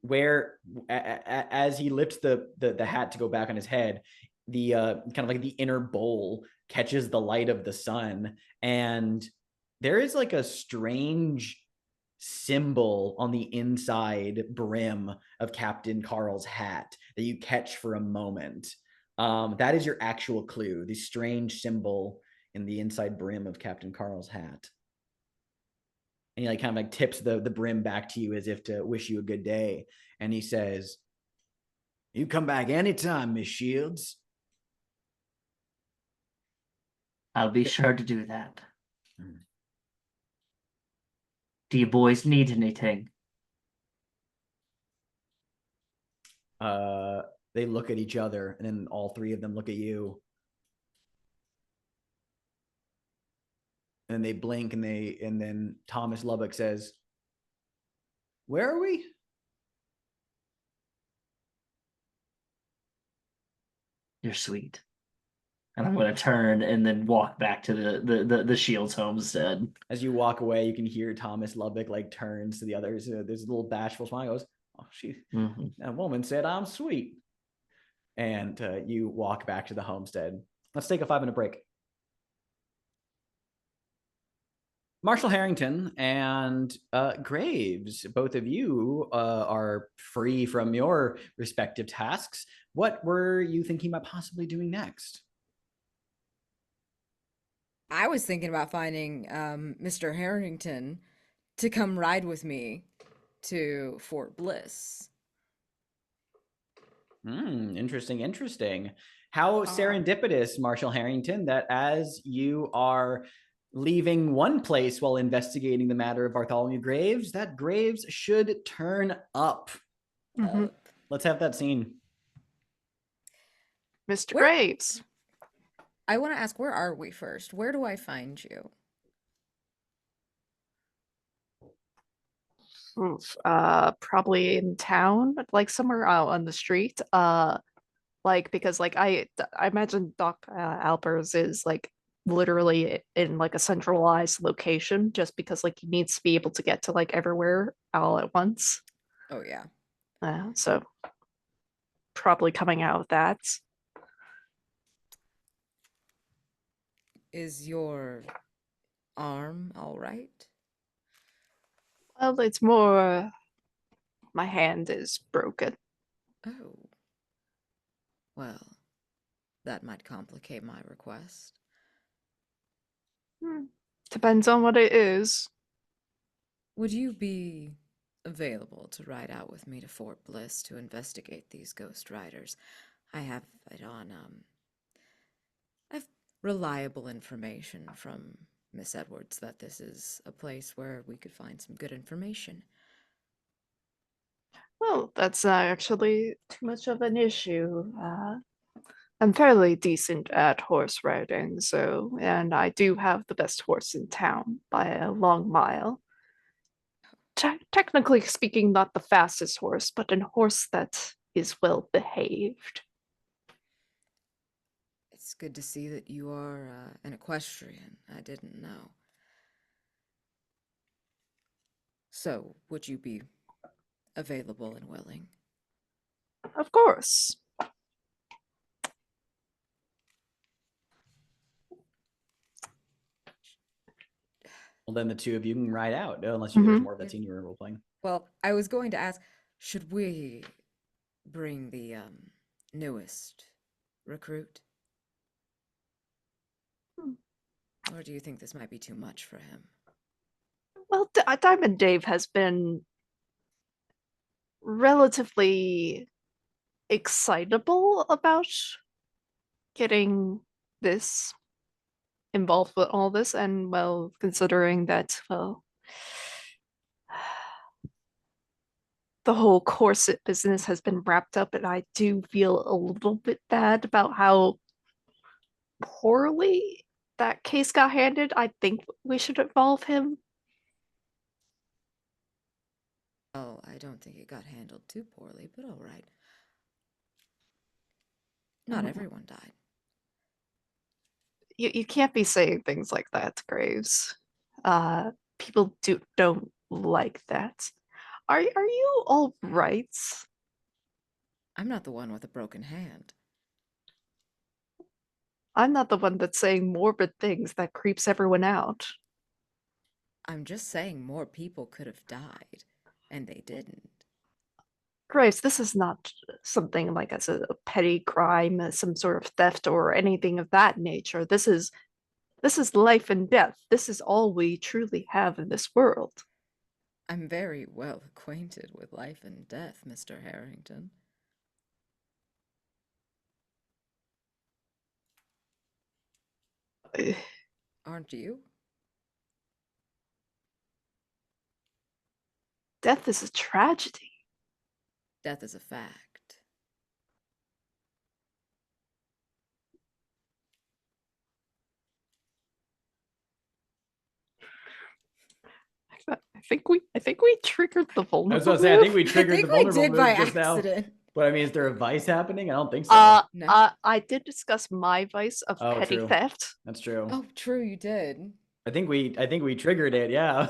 Where as he lifts the hat to go back on his head, the kind of like the inner bowl catches the light of the sun, and there is like a strange symbol on the inside brim of Captain Carl's hat that you catch for a moment. That is your actual clue, the strange symbol in the inside brim of Captain Carl's hat. And he like kind of like tips the brim back to you as if to wish you a good day. And he says, you come back anytime, Miss Shields. I'll be sure to do that. Do you boys need anything? They look at each other, and then all 3 of them look at you. And they blink, and then Thomas Lubbock says, where are we? You're sweet. And I'm going to turn and then walk back to the Shields homestead. As you walk away, you can hear Thomas Lubbock like turns to the others. There's a little bashful smile. He goes, oh, that woman said I'm sweet. And you walk back to the homestead. Let's take a 5-minute break. Marshal Harrington and Graves, both of you are free from your respective tasks. What were you thinking about possibly doing next? I was thinking about finding Mr. Harrington to come ride with me to Fort Bliss. Interesting. How serendipitous, Marshal Harrington, that as you are leaving one place while investigating the matter of Bartholomew Graves, that Graves should turn up. Let's have that scene. Mr. Graves. I want to ask, where are we first? Where do I find you? Probably in town, like somewhere out on the street. Like, because like I imagine Doc Alpers is like literally in like a centralized location just because like he needs to be able to get to like everywhere all at once. Oh yeah. So probably coming out of that. Is your arm all right? Well, it's more my hand is broken. Oh. Well, that might complicate my request. Depends on what it is. Would you be available to ride out with me to Fort Bliss to investigate these ghost riders? I have it on, I've reliable information from Miss Edwards that this is a place where we could find some good information. Well, that's not actually too much of an issue. I'm fairly decent at horse riding, and I do have the best horse in town by a long mile. Technically speaking, not the fastest horse, but a horse that is well behaved. It's good to see that you are an equestrian. I didn't know. So, would you be available and willing? Of course. Well, then the two of you can ride out, unless there's more of that scene you were role playing. Well, I was going to ask, should we bring the newest recruit? Or do you think this might be too much for him? Well, Diamond Dave has been relatively excitable about getting this involved with all this, and well, considering that, well, the whole corset business has been wrapped up, and I do feel a little bit bad about how poorly that case got handled. I think we should involve him. Oh, I don't think it got handled too poorly, but all right. Not everyone died. You can't be saying things like that, Graves. People don't like that. Are you all right? I'm not the one with a broken hand. I'm not the one that's saying morbid things that creeps everyone out. I'm just saying more people could have died, and they didn't. Graves, this is not something like as a petty crime, as some sort of theft or anything of that nature. This is life and death. This is all we truly have in this world. I'm very well acquainted with life and death, Mr. Harrington. Aren't you? Death is a tragedy. Death is a fact. I think we triggered the vulnerable. I was going to say, I think we triggered the I think vulnerable we did move by just accident. now. But I mean, is there a vice happening? I don't think so. No. I did discuss my vice of Oh, petty true. theft. That's true. Oh, true, you did. I think we triggered it. Yeah.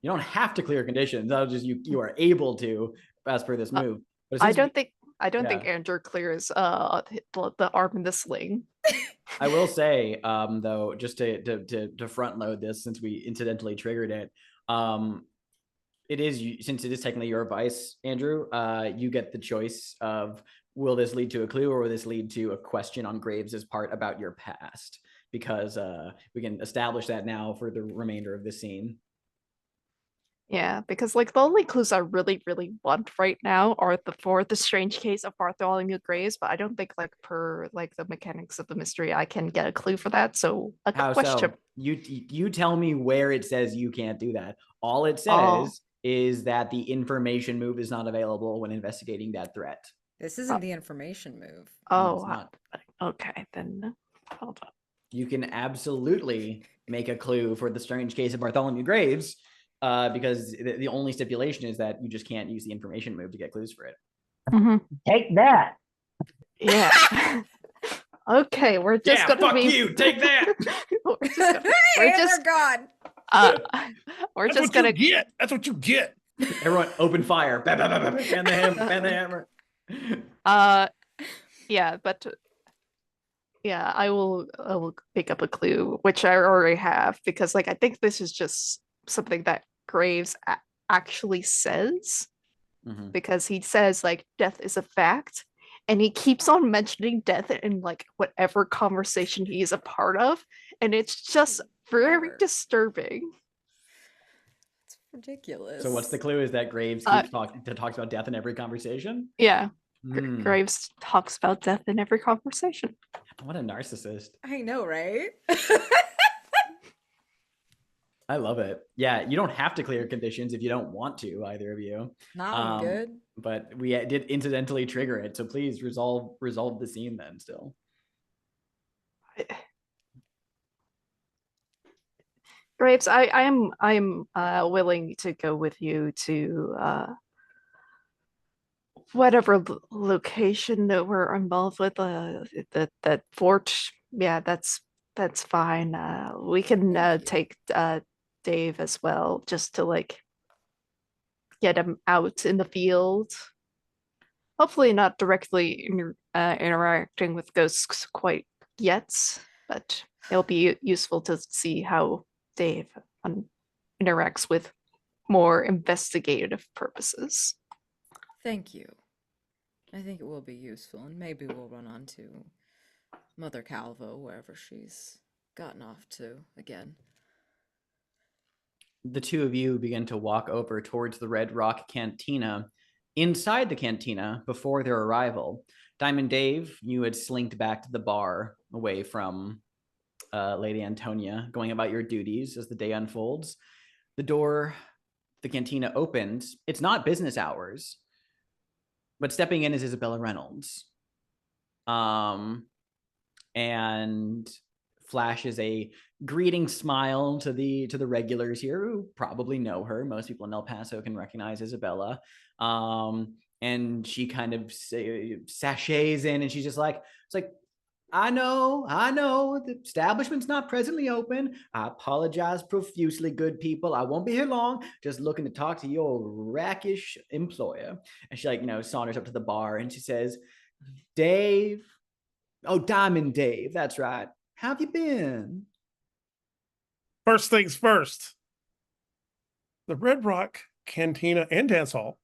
You don't have to clear conditions. That'll just you are able to as per this move. But I don't think Andrew clears the arm in the sling. I will say, though, just to front load this, since we incidentally triggered it, it is, since it is technically your vice, Andrew, you get the choice of, will this lead to a clue or will this lead to a question on Graves's part about your past? Because we can establish that now for the remainder of the scene. Yeah, because like the only clues I really, really want right now are for the strange case of Bartholomew Graves, but I don't think like per like the mechanics of the mystery I can get a clue for that. So a How question. so? You tell me where it says you can't do that. All it says is that the information move is not available when investigating that threat. This isn't the information move. No, it's not. Okay, then hold on. You can absolutely make a clue for the strange case of Bartholomew Graves because the only stipulation is that you just can't use the information move to get clues for it. Mhm. Take that. Yeah. Okay, we're just Yeah, gonna fuck be. you. Take that. we're just gonna. We're And just. they're gone. We're That's just what gonna. you get. That's what you get. Everyone, open fire. Bam, bam, bam, bam, bam, the hammer. Bam, the hammer. Yeah, but yeah, I will pick up a clue, which I already have, because like I think this is just something that Graves actually says, Mhm. because he says like death is a fact, and he keeps on mentioning death in like whatever conversation he is a part of, and it's just very Never. disturbing. It's ridiculous. So what's the clue? Is that Graves keeps talks about death in every conversation? Yeah, Hmm. Graves talks about death in every conversation. What a narcissist. I know, right? I love it. Yeah, you don't have to clear conditions if you don't want to, either of you. Nah, I'm good. But we did incidentally trigger it, so please resolve the scene then still. Graves, I'm willing to go with you to whatever location that we're involved with. That fort. Yeah, that's fine. We can Thank you. take Dave as well, just to like get him out in the field. Hopefully, not directly interacting with ghosts quite yet, but it'll be useful to see how Dave interacts with more investigative purposes. Thank you. I think it will be useful, and maybe we'll run on to Mother Calvo, wherever she's gotten off to again. The two of you begin to walk over towards the Red Rock Cantina. Inside the cantina, before their arrival, Diamond Dave, you had slinked back to the bar away from Lady Antonia, going about your duties as the day unfolds. The door, the cantina opens. It's not business hours, but stepping in is Isabella Reynolds. And flashes a greeting smile to the regulars here who probably know her. Most people in El Paso can recognize Isabella. And she kind of sachets in, and she's just like, it's like, I know, the establishment's not presently open. I apologize profusely, good people. I won't be here long. Just looking to talk to your rackish employer. And she, like, saunters up to the bar and she says, Dave. Oh, Diamond Dave. That's right. How have you been? First things first. The Red Rock Cantina and Dance Hall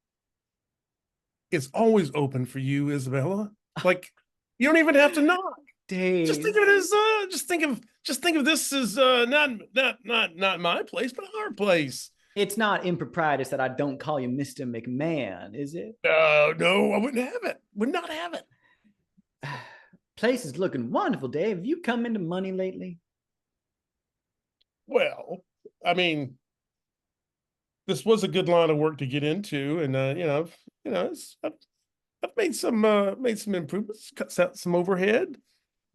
is always open for you, Isabella. Like, you don't even have to knock. Dave. Just think of it as just think of this as not my place, but our place. It's not improprietous that I don't call you Mr. McMahan, is it? No, I wouldn't have it. Would not have it. Place is looking wonderful, Dave. Have you come into money lately? Well, I mean, this was a good line of work to get into, and I've made some improvements, cut out some overhead,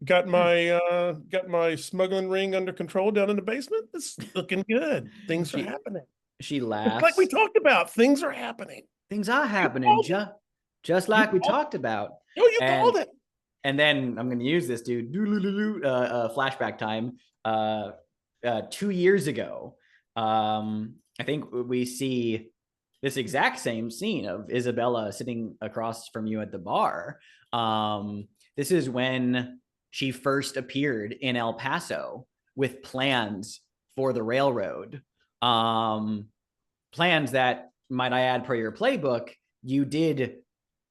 got my smuggling ring under control down in the basement. It's looking good. Things are happening. She laughs. Like we talked about, things are happening. Things are happening, just like we talked about. Oh, you called it. And then I'm going to use this, dude. Flashback time. 2 years ago, I think we see this exact same scene of Isabella sitting across from you at the bar. This is when she first appeared in El Paso with plans for the railroad. Plans that, might I add, per your playbook, you did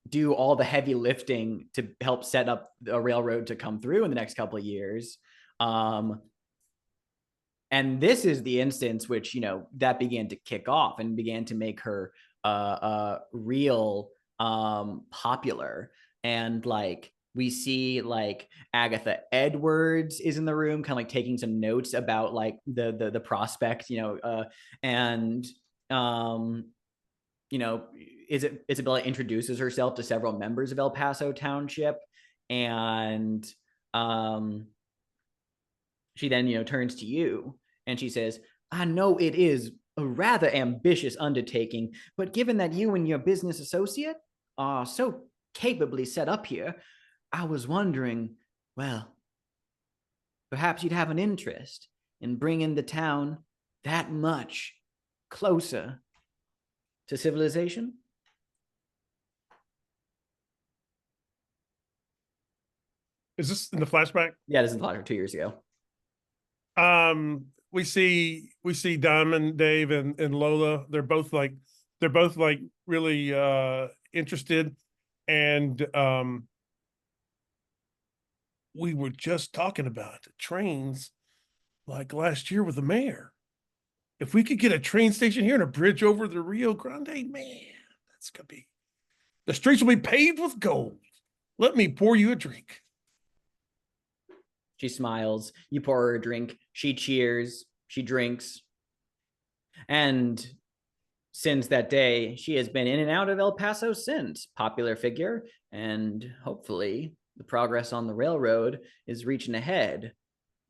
do all the heavy lifting to help set up a railroad to come through in the next couple of years. And this is the instance which, that began to kick off and began to make her real popular. And like, we see like Agatha Edwards is in the room, kind of like taking some notes about like the prospect, Isabella introduces herself to several members of El Paso Township, and she then turns to you and she says, I know it is a rather ambitious undertaking, but given that you and your business associate are so capably set up here, I was wondering, well, perhaps you'd have an interest in bringing the town that much closer to civilization? Is this in the flashback? Yeah, this is like 2 years ago. We see Diamond, Dave, and Lola. They're both like really interested. And we were just talking about trains like last year with the mayor. If we could get a train station here and a bridge over the Rio Grande, man, that's gonna be, the streets will be paved with gold. Let me pour you a drink. She smiles. You pour her a drink. She cheers. She drinks. And since that day, she has been in and out of El Paso since. Popular figure. And hopefully the progress on the railroad is reaching ahead.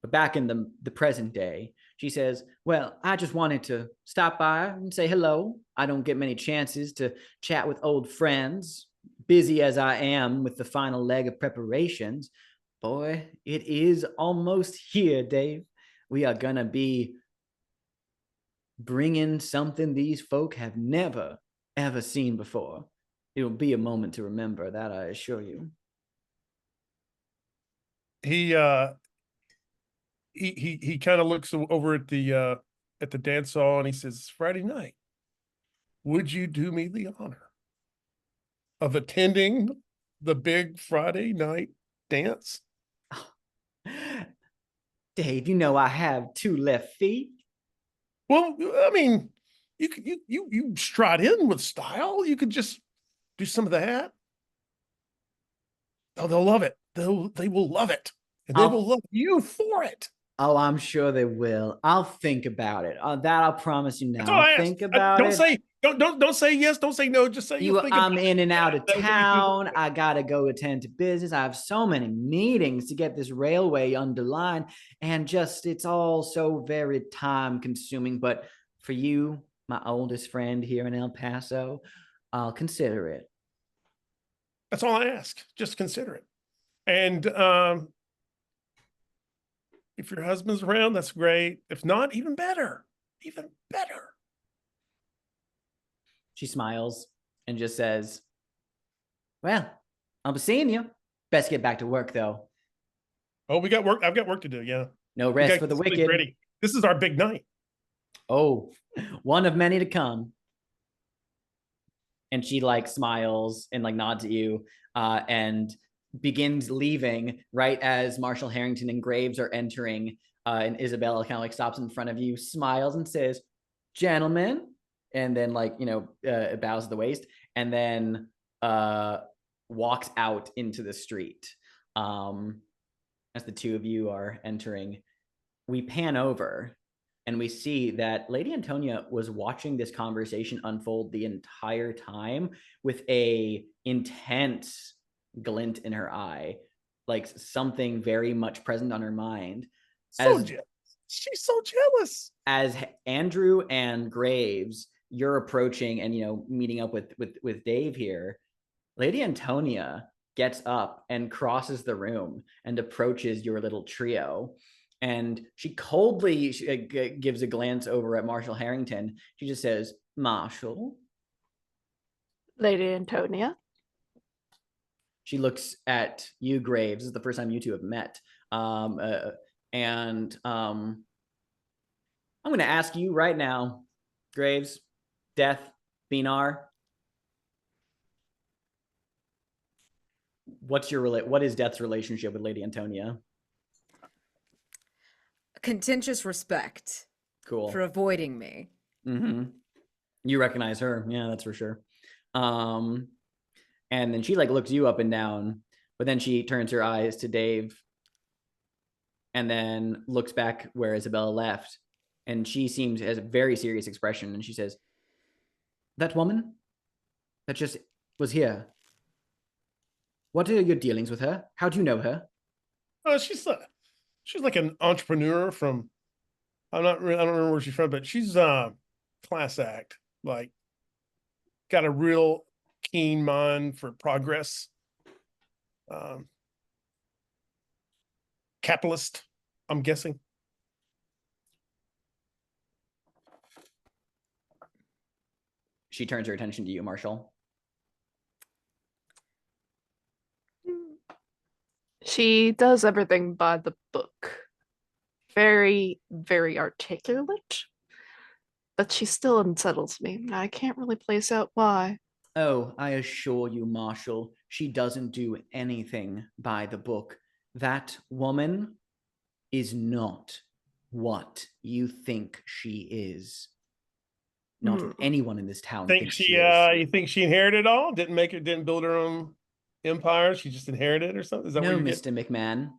But back in the present day, she says, well, I just wanted to stop by and say hello. I don't get many chances to chat with old friends, busy as I am with the final leg of preparations. Boy, it is almost here, Dave. We are gonna be bringing something these folk have never, ever seen before. It'll be a moment to remember, that I assure you. He kind of looks over at the dance hall and he says, Friday night, would you do me the honor of attending the big Friday night dance? Dave, you know I have 2 left feet. Well, I mean, you stride in with style. You could just do some of that. Oh, they'll love it. They will love it. And they will love you for it. Oh, I'm sure they will. I'll think about it. That I'll promise you now. I'll think about don't it. Don't say yes. Don't say no. Just say you'll think I'm about in it. and out of That's what you do. town. I gotta go attend to business. I have so many meetings to get this railway underlined, and just it's all so very time consuming. But for you, my oldest friend here in El Paso, I'll consider it. That's all I ask. Just consider it. And if your husband's around, that's great. If not, even better. Even better. She smiles and just says, well, I'll be seeing you. Best get back to work, though. Oh, we got work. I've got work to do. Yeah. No rest for the wicked. Ready. This is our big night. Oh, one of many to come. And she like smiles and like nods at you and begins leaving right as Marshal Harrington and Graves are entering. And Isabella kind of like stops in front of you, smiles and says, gentlemen. And then like, you know, bows at the waist and then walks out into the street. As the 2 of you are entering, we pan over and we see that Lady Antonia was watching this conversation unfold the entire time with a intense glint in her eye, like something very much present on her mind. So jealous. She's so jealous. As Andrew and Graves, you're approaching and, you know, meeting up with Dave here, Lady Antonia gets up and crosses the room and approaches your little trio. And she coldly gives a glance over at Marshal Harrington. She just says, Marshal. Lady Antonia. She looks at you, Graves. This is the first time you 2 have met. I'm going to ask you right now, Graves, Death, Narr. What is Death's relationship with Lady Antonia? Contentious respect. Cool. For avoiding me. Mm-hmm. You recognize her. Yeah, that's for sure. And then she like looks you up and down, but then she turns her eyes to Dave and then looks back where Isabella left. And she has a very serious expression. And she says, that woman that just was here, what are your dealings with her? How do you know her? She's like an entrepreneur from, I don't remember where she's from, but she's class act. Like, got a real keen mind for progress. Capitalist, I'm guessing. She turns her attention to you, Marshall. She does everything by the book. Very, very articulate. But she still unsettles me. I can't really place out why. Oh, I assure you, Marshall, she doesn't do anything by the book. That woman is not what you think she is. Not what anyone in this town Think thinks she she is. you think she inherited it all? Didn't build her own empire? She just inherited it or something? Is that No, what you Mr. McMahan.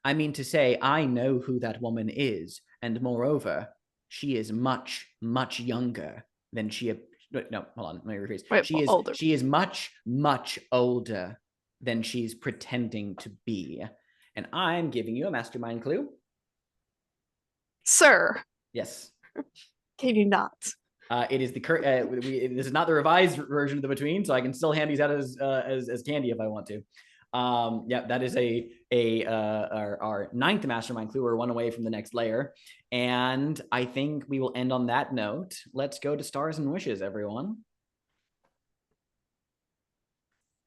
I mean to say, I know who that woman is, and moreover, she is much, much younger than she. No, hold on, let me rephrase. Wait, older. She is much, much older than she's pretending to be, and I'm giving you a mastermind clue. Sir, Yes. can you not? It is the this is not the revised version of the Between, so I can still hand these out as candy if I want to. Yeah, that is our ninth mastermind clue. We're one away from the next layer, and I think we will end on that note. Let's go to stars and wishes, everyone.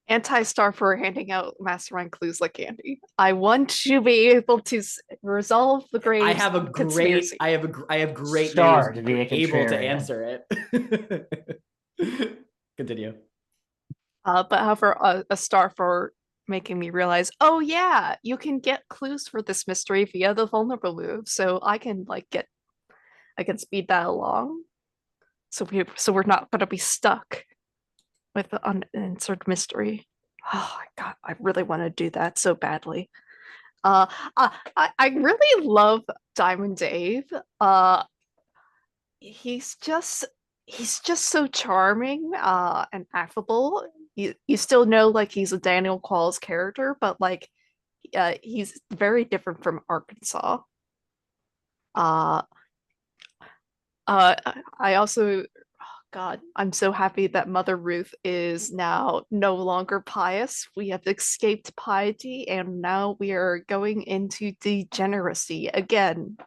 Anti-star for handing out mastermind clues like candy. I want to be able to resolve the Graves I have a great conspiracy. I have great Star news. to be a Able to contrarian. answer it. Continue. But however, a star for making me realize, oh yeah, you can get clues for this mystery via the vulnerable move, so I can speed that along. So we're not gonna be stuck with the unanswered mystery. Oh my god, I really want to do that so badly. I really love Diamond Dave. He's just so charming and affable. You still know like he's a Daniel Qualls character, but like he's very different from Arkansas. I also, God, I'm so happy that Mother Ruth is now no longer pious. We have escaped piety and now we are going into degeneracy again.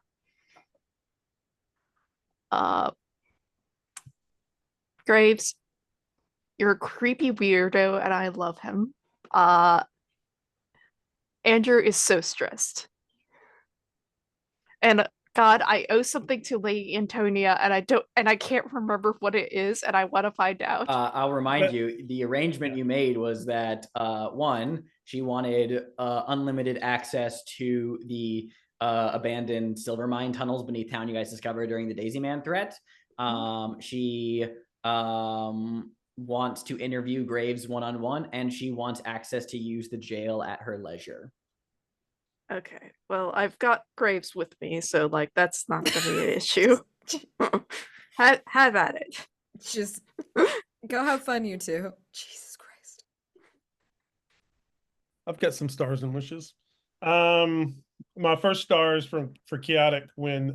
Graves, you're a creepy weirdo and I love him. Andrew is so stressed. And God, I owe something to Lady Antonia and I can't remember what it is and I want to find out. I'll remind you, the arrangement you made was that one, she wanted unlimited access to the abandoned silver mine tunnels beneath town you guys discovered during the Daisy Man threat. She wants to interview Graves one-on-one, and she wants access to use the jail at her leisure. Okay, well, I've got Graves with me, so like that's not gonna be an issue. Have at it. Just go have fun, you two. Jesus Christ. I've got some stars and wishes. My first star is for Chaotic when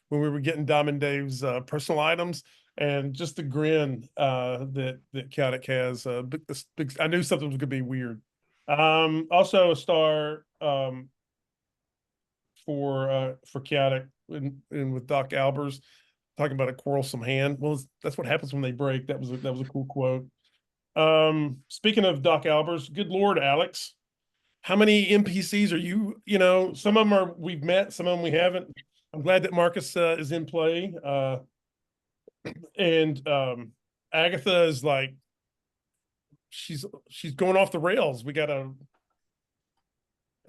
we were getting Diamond Dave's personal items, and just the grin that Chaotic has. I knew something was gonna be weird. Also a star for Chaotic and with Doc Albers talking about a quarrelsome hand. Well, that's what happens when they break. That was a cool quote. Speaking of Doc Albers, good Lord, Alex, how many NPCs are you? You know, some of them we've met, some of them we haven't. I'm glad that Marcus is in play. And Agatha is like, she's going off the rails. We gotta.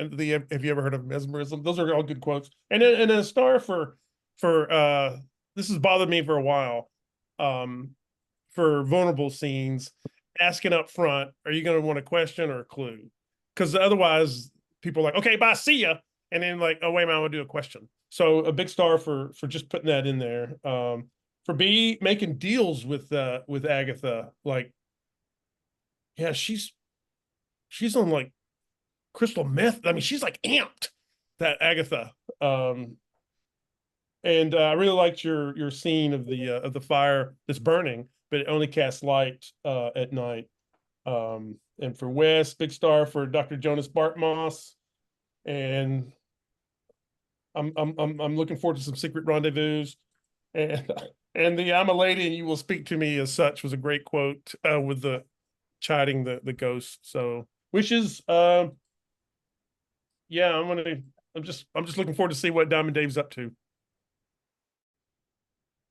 And have you ever heard of mesmerism? Those are all good quotes. And then a star for this has bothered me for a while. For vulnerable scenes, asking up front, are you going to want a question or a clue? Because otherwise, people are like, okay, bye, see ya, and then like, oh wait a minute, I want to do a question. So a big star for just putting that in there. For B, making deals with Agatha, like, yeah, she's on like crystal meth. I mean, she's like amped, that Agatha. And I really liked your scene of the fire that's burning, but it only casts light at night. And for Wes, big star for Dr. Jonas Bartmoss. And I'm looking forward to some secret rendezvous. And and the "I'm a lady and you will speak to me as such" was a great quote with the chiding the ghost. So wishes. Yeah, I'm just looking forward to see what Diamond Dave's up to.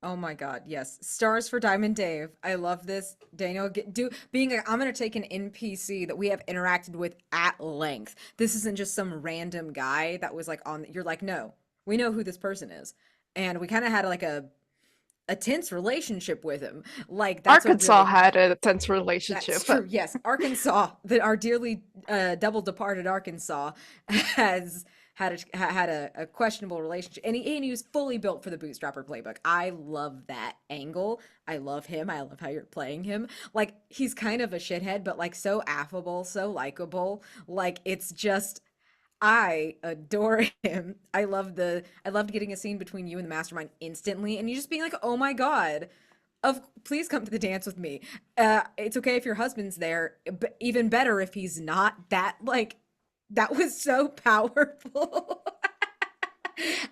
Oh my God, yes. Stars for Diamond Dave. I love this. Daniel, I'm gonna take an NPC that we have interacted with at length. This isn't just some random guy that was like you're like, no, we know who this person is. And we kind of had like a tense relationship with him. Like Arkansas had a tense relationship. That's true. Yes, Arkansas, our dearly double departed Arkansas, has had a questionable relationship, and he was fully built for the Bootstrapper playbook. I love that angle. I love him. I love how you're playing him. Like, he's kind of a shithead, but like so affable, so likable. Like, it's just, I adore him. I loved getting a scene between you and the mastermind instantly, and you just being like, oh my God. Please come to the dance with me. It's okay if your husband's there, but even better if he's not. That was so powerful.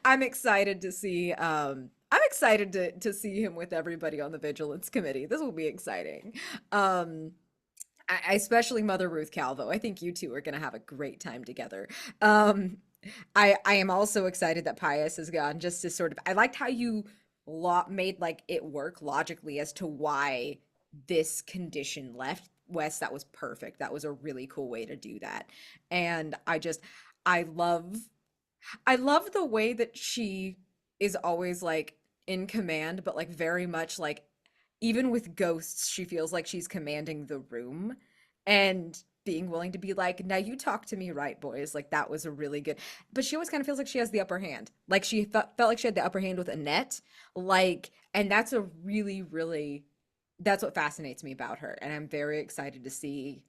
I'm excited to see to see him with everybody on the Vigilance Committee. This will be exciting. I especially Mother Ruth Calvo. I think you two are gonna have a great time together. I am also excited that Pius has gone, just to sort of, I liked how you made like it work logically as to why this condition left Wes. That was perfect. That was a really cool way to do that. And I love the way that she is always like in command, but like very much like, even with ghosts, she feels like she's commanding the room and being willing to be like, now you talk to me right, boys. Like, that was a really good, but she always kind of feels like she has the upper hand. Like, she felt like she had the upper hand with Annette. Like, and that's a really, really, that's what fascinates me about her. And I'm very excited to see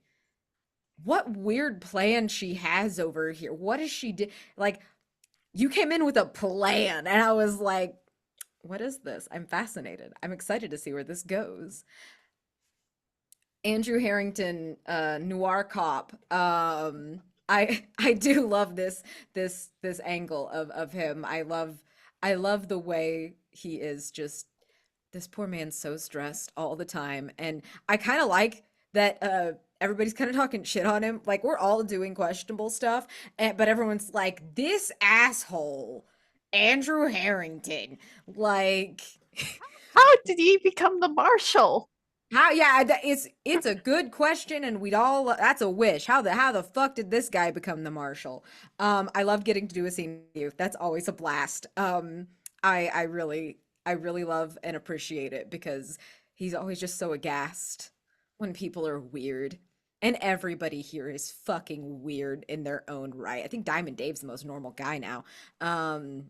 what weird plan she has over here. What does she do? Like, you came in with a plan, and I was like, what is this? I'm fascinated. I'm excited to see where this goes. Andrew Harrington, noir cop. I do love this angle of him. I love the way he is just, this poor man's so stressed all the time. And I kind of like that everybody's kind of talking shit on him. Like, we're all doing questionable stuff, but everyone's like, this asshole, Andrew Harrington, like, How did he become the marshal? how? Yeah, it's a good question, and we'd all, that's a wish. How the fuck did this guy become the marshal? I love getting to do a scene with you. That's always a blast. I really love and appreciate it, because he's always just so aghast when people are weird. And everybody here is fucking weird in their own right. I think Diamond Dave's the most normal guy now. And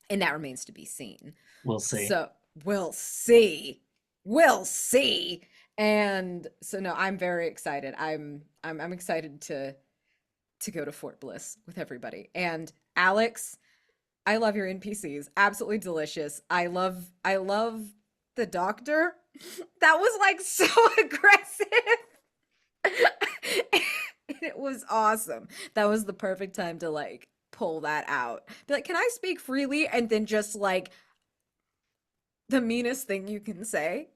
that remains to be seen. We'll see. So we'll see. We'll see. And so no, I'm very excited. I'm excited to go to Fort Bliss with everybody. And Alex, I love your NPCs. Absolutely delicious. I love the doctor. That was like so aggressive. It was awesome. That was the perfect time to like pull that out. Be like, can I speak freely? And then just like the meanest thing you can say.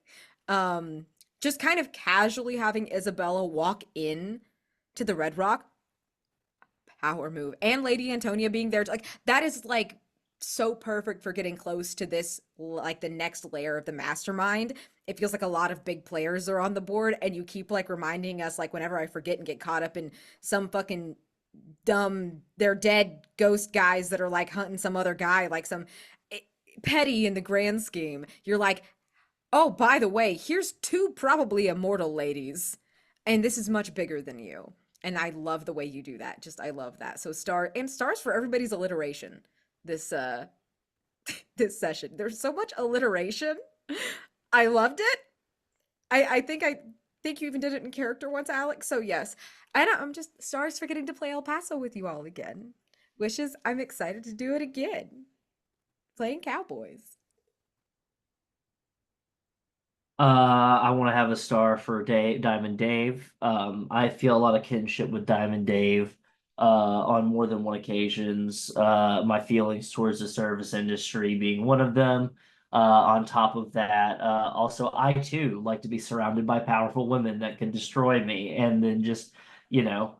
Just kind of casually having Isabella walk in to the Red Rock. Power move. And Lady Antonia being there. Like, that is like so perfect for getting close to this, like the next layer of the mastermind. It feels like a lot of big players are on the board, and you keep like reminding us, like whenever I forget and get caught up in some fucking dumb, they're dead ghost guys that are like hunting some other guy, like some petty in the grand scheme. You're like, oh, by the way, here's two probably immortal ladies, and this is much bigger than you. And I love the way you do that. Just, I love that. So stars for everybody's alliteration this this session. There's so much alliteration. I loved it. I think you even did it in character once, Alex. So yes, I'm just stars for getting to play El Paso with you all again. Wishes, I'm excited to do it again. playing cowboys. I want to have a star for Diamond Dave. I feel a lot of kinship with Diamond Dave on more than one occasions. My feelings towards the service industry being one of them. On top of that, also I too like to be surrounded by powerful women that can destroy me and then just,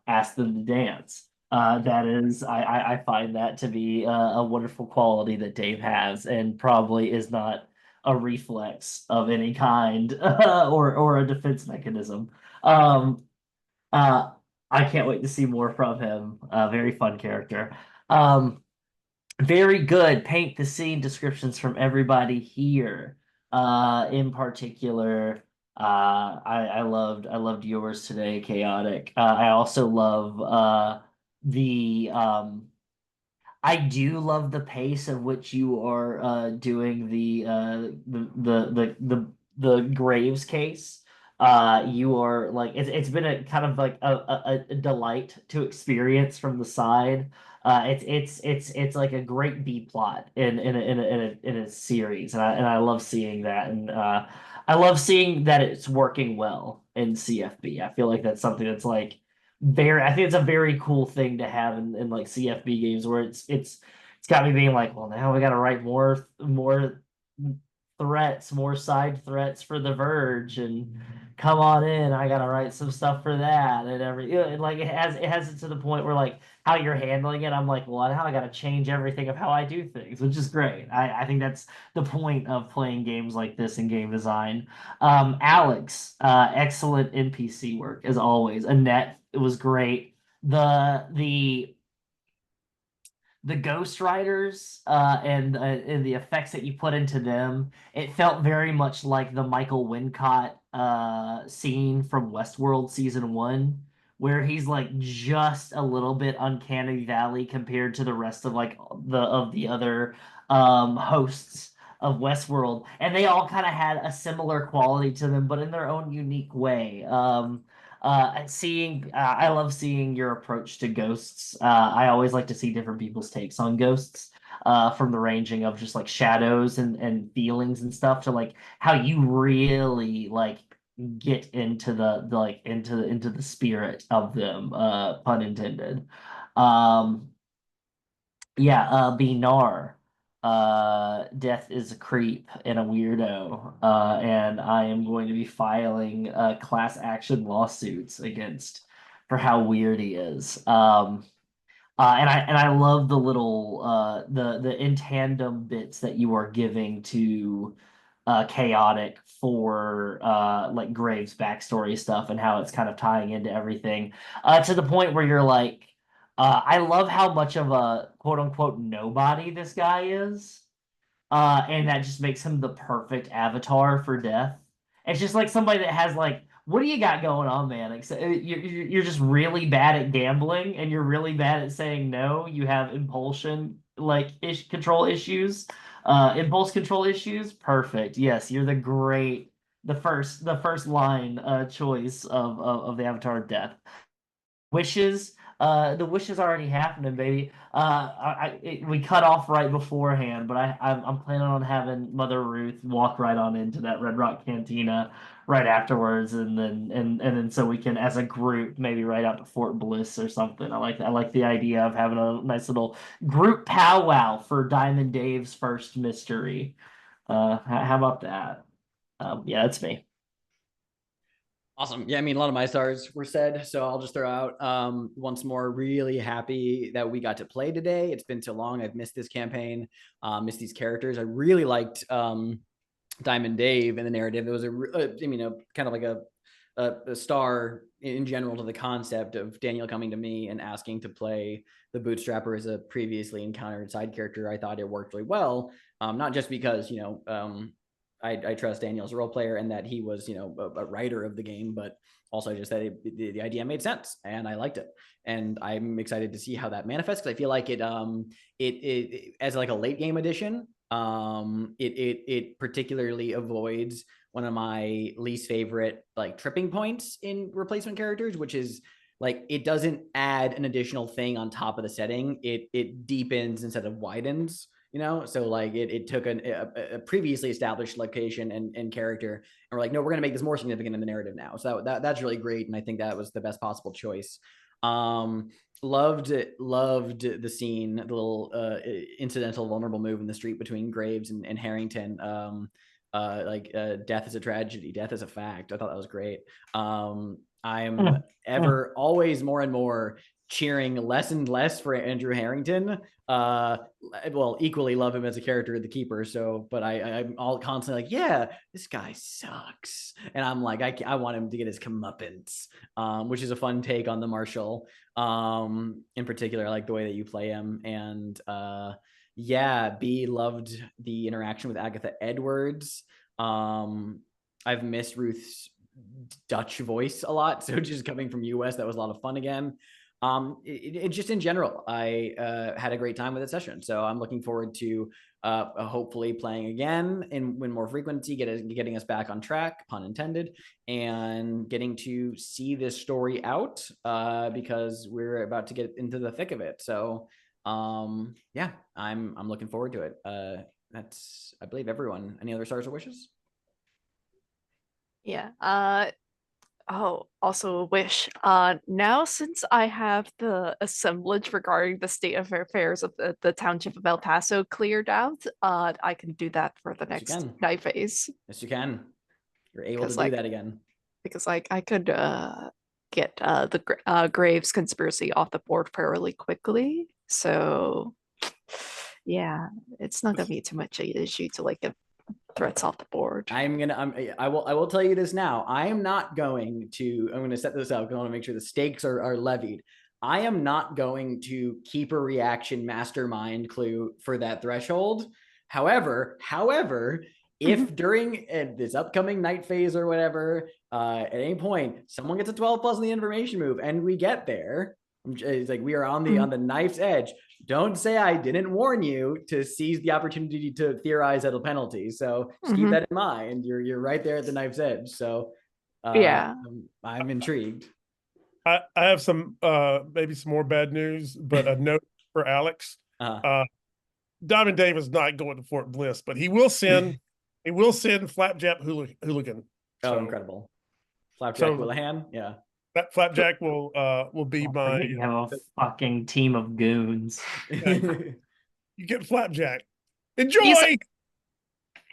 ask them to dance. That is, I find that to be a wonderful quality that Dave has and probably is not a reflex of any kind or a defense mechanism. Um, uh, I can't wait to see more from him. Very fun character. Very good. Paint the scene descriptions from everybody here. In particular, I loved yours today, Chaotic. I also love the I do love the pace of which you are doing the Graves case. You are like it's been a kind of like a delight to experience from the side. It's like a great B plot in a series, and I love seeing that, and I love seeing that it's working well in CFB. I feel like that's something that's like I think it's a very cool thing to have in like CFB games where it's got me being like, well, now we got to write more threats, more side threats for the Verge, and come on in, I gotta write some stuff for that and like it has it to the point where like how you're handling it, I'm like, well, now I gotta change everything of how I do things, which is great. I think that's the point of playing games like this in game design. Alex, excellent NPC work as always. Annette, it was great. The Ghost Riders and the effects that you put into them, it felt very much like the Michael Wincott scene from Westworld season 1, where he's like just a little bit uncanny valley compared to the rest of like the other hosts of Westworld, and they all kind of had a similar quality to them, but in their own unique way. I love seeing your approach to ghosts. I always like to see different people's takes on ghosts, from the ranging of just like shadows and feelings and stuff to like how you really like get into into the spirit of them, pun intended. Um, yeah, be Narr. Death is a creep and a weirdo, and I am going to be filing class action lawsuits against for how weird he is. And I love the little the in tandem bits that you are giving to Chaotic for like Graves' backstory stuff and how it's kind of tying into everything, to the point where you're like, I love how much of a quote unquote nobody this guy is. And that just makes him the perfect avatar for death. It's just like somebody that has like, what do you got going on, man? You're just really bad at gambling, and you're really bad at saying no. You have impulsion like control issues, impulse control issues. Perfect. Yes, you're the first line choice of the avatar of death. Wishes. The wishes already happening, baby. We cut off right beforehand, but I'm planning on having Mother Ruth walk right on into that Red Rock Cantina right afterwards, and then so we can, as a group, maybe right out to Fort Bliss or something. I like the idea of having a nice little group powwow for Diamond Dave's first mystery. How about that? Yeah, that's me. Awesome. Yeah, I mean, a lot of my stars were said, so I'll just throw out once more, really happy that we got to play today. It's been so long. I've missed this campaign, missed these characters. I really liked Diamond Dave in the narrative. It was kind of like a star in general to the concept of Daniel coming to me and asking to play the Bootstrapper as a previously encountered side character. I thought it worked really well, not just because, I trust Daniel as a role player and that he was, a writer of the game, but also just that the idea made sense and I liked it. And I'm excited to see how that manifests, because I feel like it as like a late game addition, it particularly avoids one of my least favorite like tripping points in replacement characters, which is like, it doesn't add an additional thing on top of the setting. It deepens instead of widens you know? So like it took a previously established location and character, and we're like, no, we're gonna make this more significant in the narrative now. So that's really great, and I think that was the best possible choice. Loved the scene, the little incidental vulnerable move in the street between Graves and Harrington. Death is a tragedy, death is a fact. I thought that was great. I'm always more and more cheering less and less for Andrew Harrington. Well, equally love him as a character, the keeper. So, but I'm all constantly like, yeah, this guy sucks, and I'm like, I want him to get his comeuppance, which is a fun take on the MARSHAL. In particular, I like the way that you play him, and B loved the interaction with Agatha Edwards. I've missed Ruth's Dutch voice a lot, so just coming from US, that was a lot of fun again. Just in general, I had a great time with the session, so I'm looking forward to hopefully playing again in more frequency, getting us back on track, pun intended, and getting to see this story out because we're about to get into the thick of it. So I'm looking forward to it. That's, I believe, everyone. Any other stars or wishes? Yeah. Also a wish. Now since I have the assemblage regarding the state of affairs of the township of El Paso cleared out, I can do that for the Yes, next night phase. Yes, you can. You're able to do that again. Because like I could get the Graves conspiracy off the board fairly quickly. So yeah, it's not gonna be too much of an issue to like get threats off the board. I will tell you this now. I'm going to set this up because I want to make sure the stakes are levied. I am not going to keep a reaction mastermind clue for that threshold. However, if during this upcoming night phase or whatever, at any point, someone gets a 12+ in the information move and we get there, it's like we are on the knife's edge. Don't say I didn't warn you to seize the opportunity to theorize at a penalty. So just keep that in mind. You're right there at the knife's edge. So I'm intrigued. I have some maybe some more bad news, but a note for Alex. Diamond Dave is not going to Fort Bliss, but he will send Flapjack Hooligan. So, incredible. Flapjack Houlihan, yeah. That Flapjack will be my. You have a fucking team of goons. You get Flapjack. Enjoy.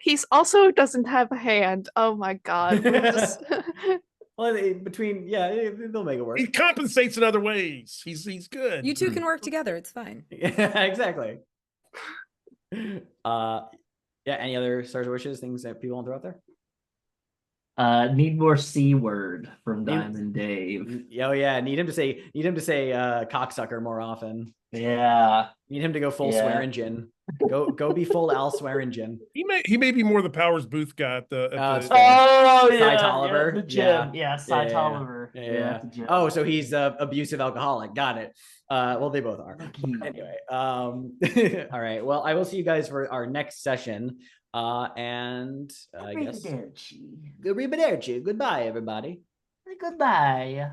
He's also doesn't have a hand. Oh my god. Well, they'll make it work. He compensates in other ways. He's good. You two can work together. It's fine. Yeah, exactly. Any other stars or wishes, things that people want to throw out there? Need more C word from Diamond Dave. Oh yeah, need him to say cocksucker more often. Yeah. Need him to go full Swearingen. Go be full Al Swearingen. He may be more the Powers Booth guy at the Cy Tolliver. The gym. Yeah, Cy Tolliver. Yeah. Oh, so he's abusive alcoholic. Got it. Well, they both are. Anyway. All right. Well, I will see you guys for our next session. And I guess Arrivederci. Goodbye, everybody. Goodbye.